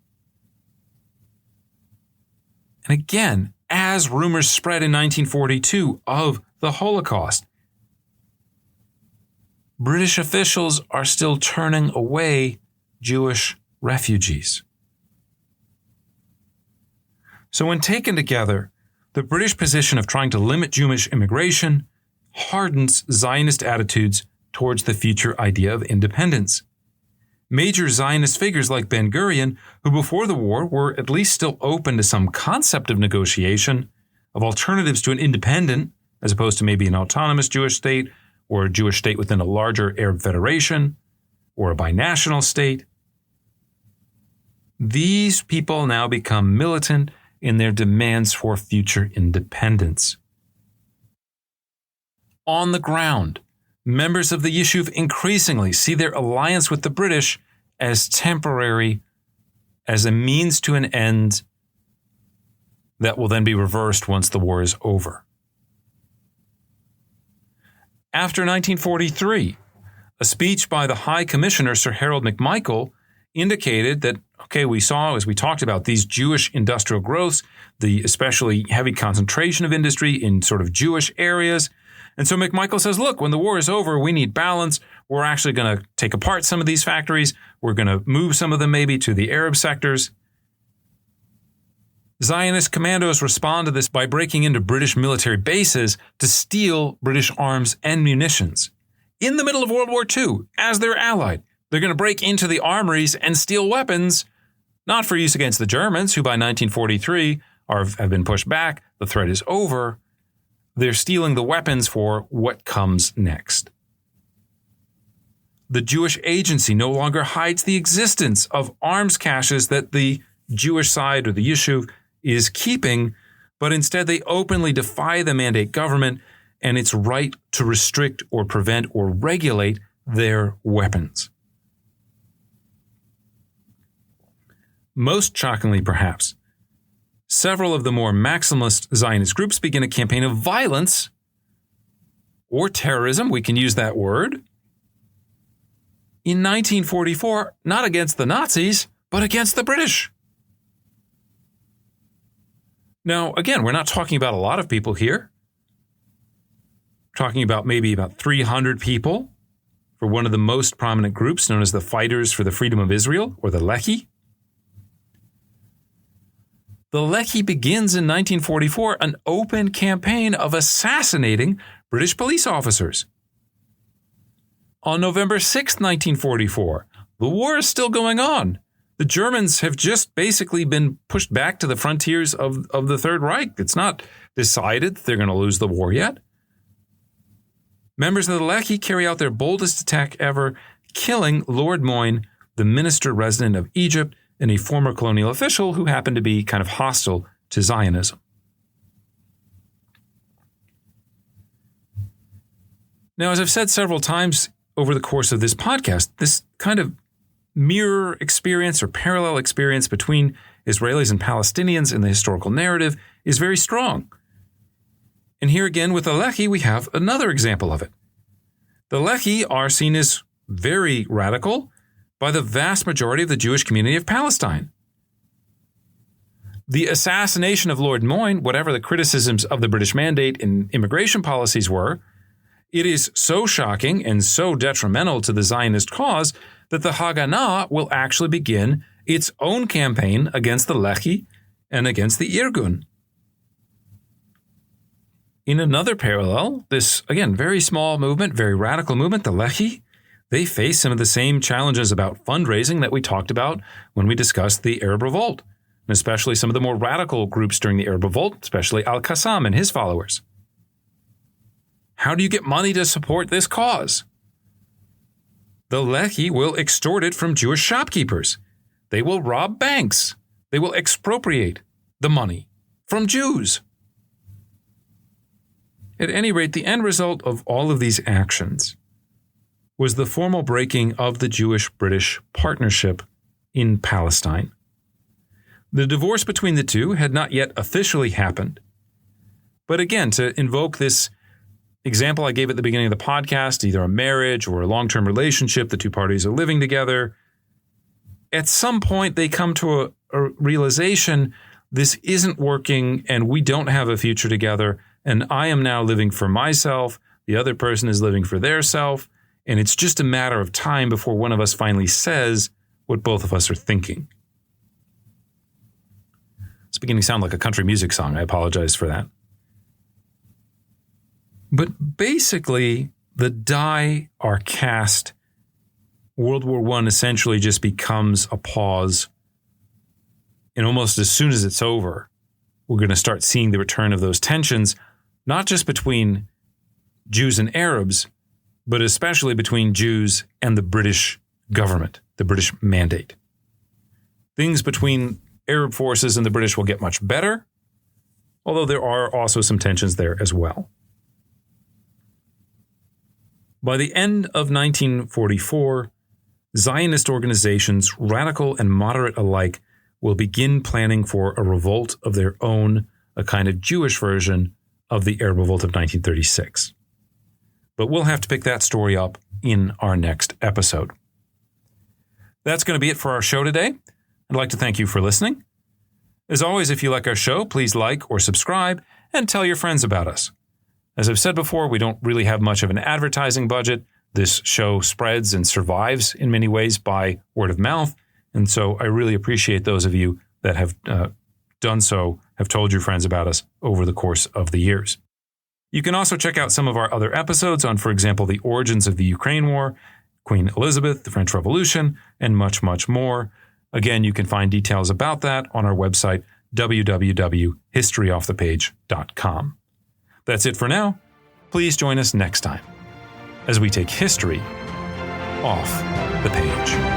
And again, as rumors spread in 1942 of the Holocaust, British officials are still turning away Jewish refugees. So when taken together, the British position of trying to limit Jewish immigration hardens Zionist attitudes towards the future idea of independence. Major Zionist figures like Ben-Gurion, who before the war were at least still open to some concept of negotiation, of alternatives to an independent, as opposed to maybe an autonomous Jewish state, or a Jewish state within a larger Arab federation, or a binational state. These people now become militant in their demands for future independence. On the ground, members of the Yishuv increasingly see their alliance with the British as temporary, as a means to an end that will then be reversed once the war is over. After 1943, a speech by the High Commissioner, Sir Harold McMichael, indicated that, okay, we saw, as we talked about, these Jewish industrial growths, the especially heavy concentration of industry in sort of Jewish areas. And so McMichael says, look, when the war is over, we need balance. We're actually going to take apart some of these factories. We're going to move some of them maybe to the Arab sectors. Zionist commandos respond to this by breaking into British military bases to steal British arms and munitions. In the middle of World War II, as their ally, they're going to break into the armories and steal weapons, not for use against the Germans, who by 1943 have been pushed back. The threat is over. They're stealing the weapons for what comes next. The Jewish Agency no longer hides the existence of arms caches that the Jewish side or the Yishuv is keeping, but instead they openly defy the mandate government and its right to restrict or prevent or regulate their weapons. Most shockingly, perhaps, several of the more maximalist Zionist groups begin a campaign of violence or terrorism, we can use that word, in 1944, not against the Nazis, but against the British. Now, again, we're not talking about a lot of people here. We're talking about maybe about 300 people for one of the most prominent groups known as the Fighters for the Freedom of Israel, or the Lehi. The Lehi begins in 1944 an open campaign of assassinating British police officers. On November 6, 1944, the war is still going on. The Germans have just basically been pushed back to the frontiers of the Third Reich. It's not decided that they're going to lose the war yet. Members of the Lehi carry out their boldest attack ever, killing Lord Moyne, the minister resident of Egypt, and a former colonial official who happened to be kind of hostile to Zionism. Now, as I've said several times over the course of this podcast, this kind of mirror experience or parallel experience between Israelis and Palestinians in the historical narrative is very strong. And here again with the Lehi, we have another example of it. The Lehi are seen as very radical by the vast majority of the Jewish community of Palestine. The assassination of Lord Moyne, whatever the criticisms of the British mandate and immigration policies were, it is so shocking and so detrimental to the Zionist cause that the Haganah will actually begin its own campaign against the Lehi and against the Irgun. In another parallel, this, again, very small movement, very radical movement, the Lehi, they face some of the same challenges about fundraising that we talked about when we discussed the Arab Revolt, and especially some of the more radical groups during the Arab Revolt, especially Al-Qassam and his followers. How do you get money to support this cause? The Lehi will extort it from Jewish shopkeepers. They will rob banks. They will expropriate the money from Jews. At any rate, the end result of all of these actions was the formal breaking of the Jewish-British partnership in Palestine. The divorce between the two had not yet officially happened. But again, to invoke this example I gave at the beginning of the podcast, either a marriage or a long-term relationship, the two parties are living together, at some point they come to a realization, this isn't working and we don't have a future together, and I am now living for myself, the other person is living for their self, and it's just a matter of time before one of us finally says what both of us are thinking. It's beginning to sound like a country music song. I apologize for that. But basically, the die are cast. World War I essentially just becomes a pause. And almost as soon as it's over, we're going to start seeing the return of those tensions, not just between Jews and Arabs, but especially between Jews and the British government, the British mandate. Things between Arab forces and the British will get much better, although there are also some tensions there as well. By the end of 1944, Zionist organizations, radical and moderate alike, will begin planning for a revolt of their own, a kind of Jewish version of the Arab Revolt of 1936. But we'll have to pick that story up in our next episode. That's going to be it for our show today. I'd like to thank you for listening. As always, if you like our show, please like or subscribe and tell your friends about us. As I've said before, we don't really have much of an advertising budget. This show spreads and survives in many ways by word of mouth. And so I really appreciate those of you that have done so, have told your friends about us over the course of the years. You can also check out some of our other episodes on, for example, the origins of the Ukraine War, Queen Elizabeth, the French Revolution, and much, much more. Again, you can find details about that on our website, www.historyoffthepage.com. That's it for now. Please join us next time as we take history off the page.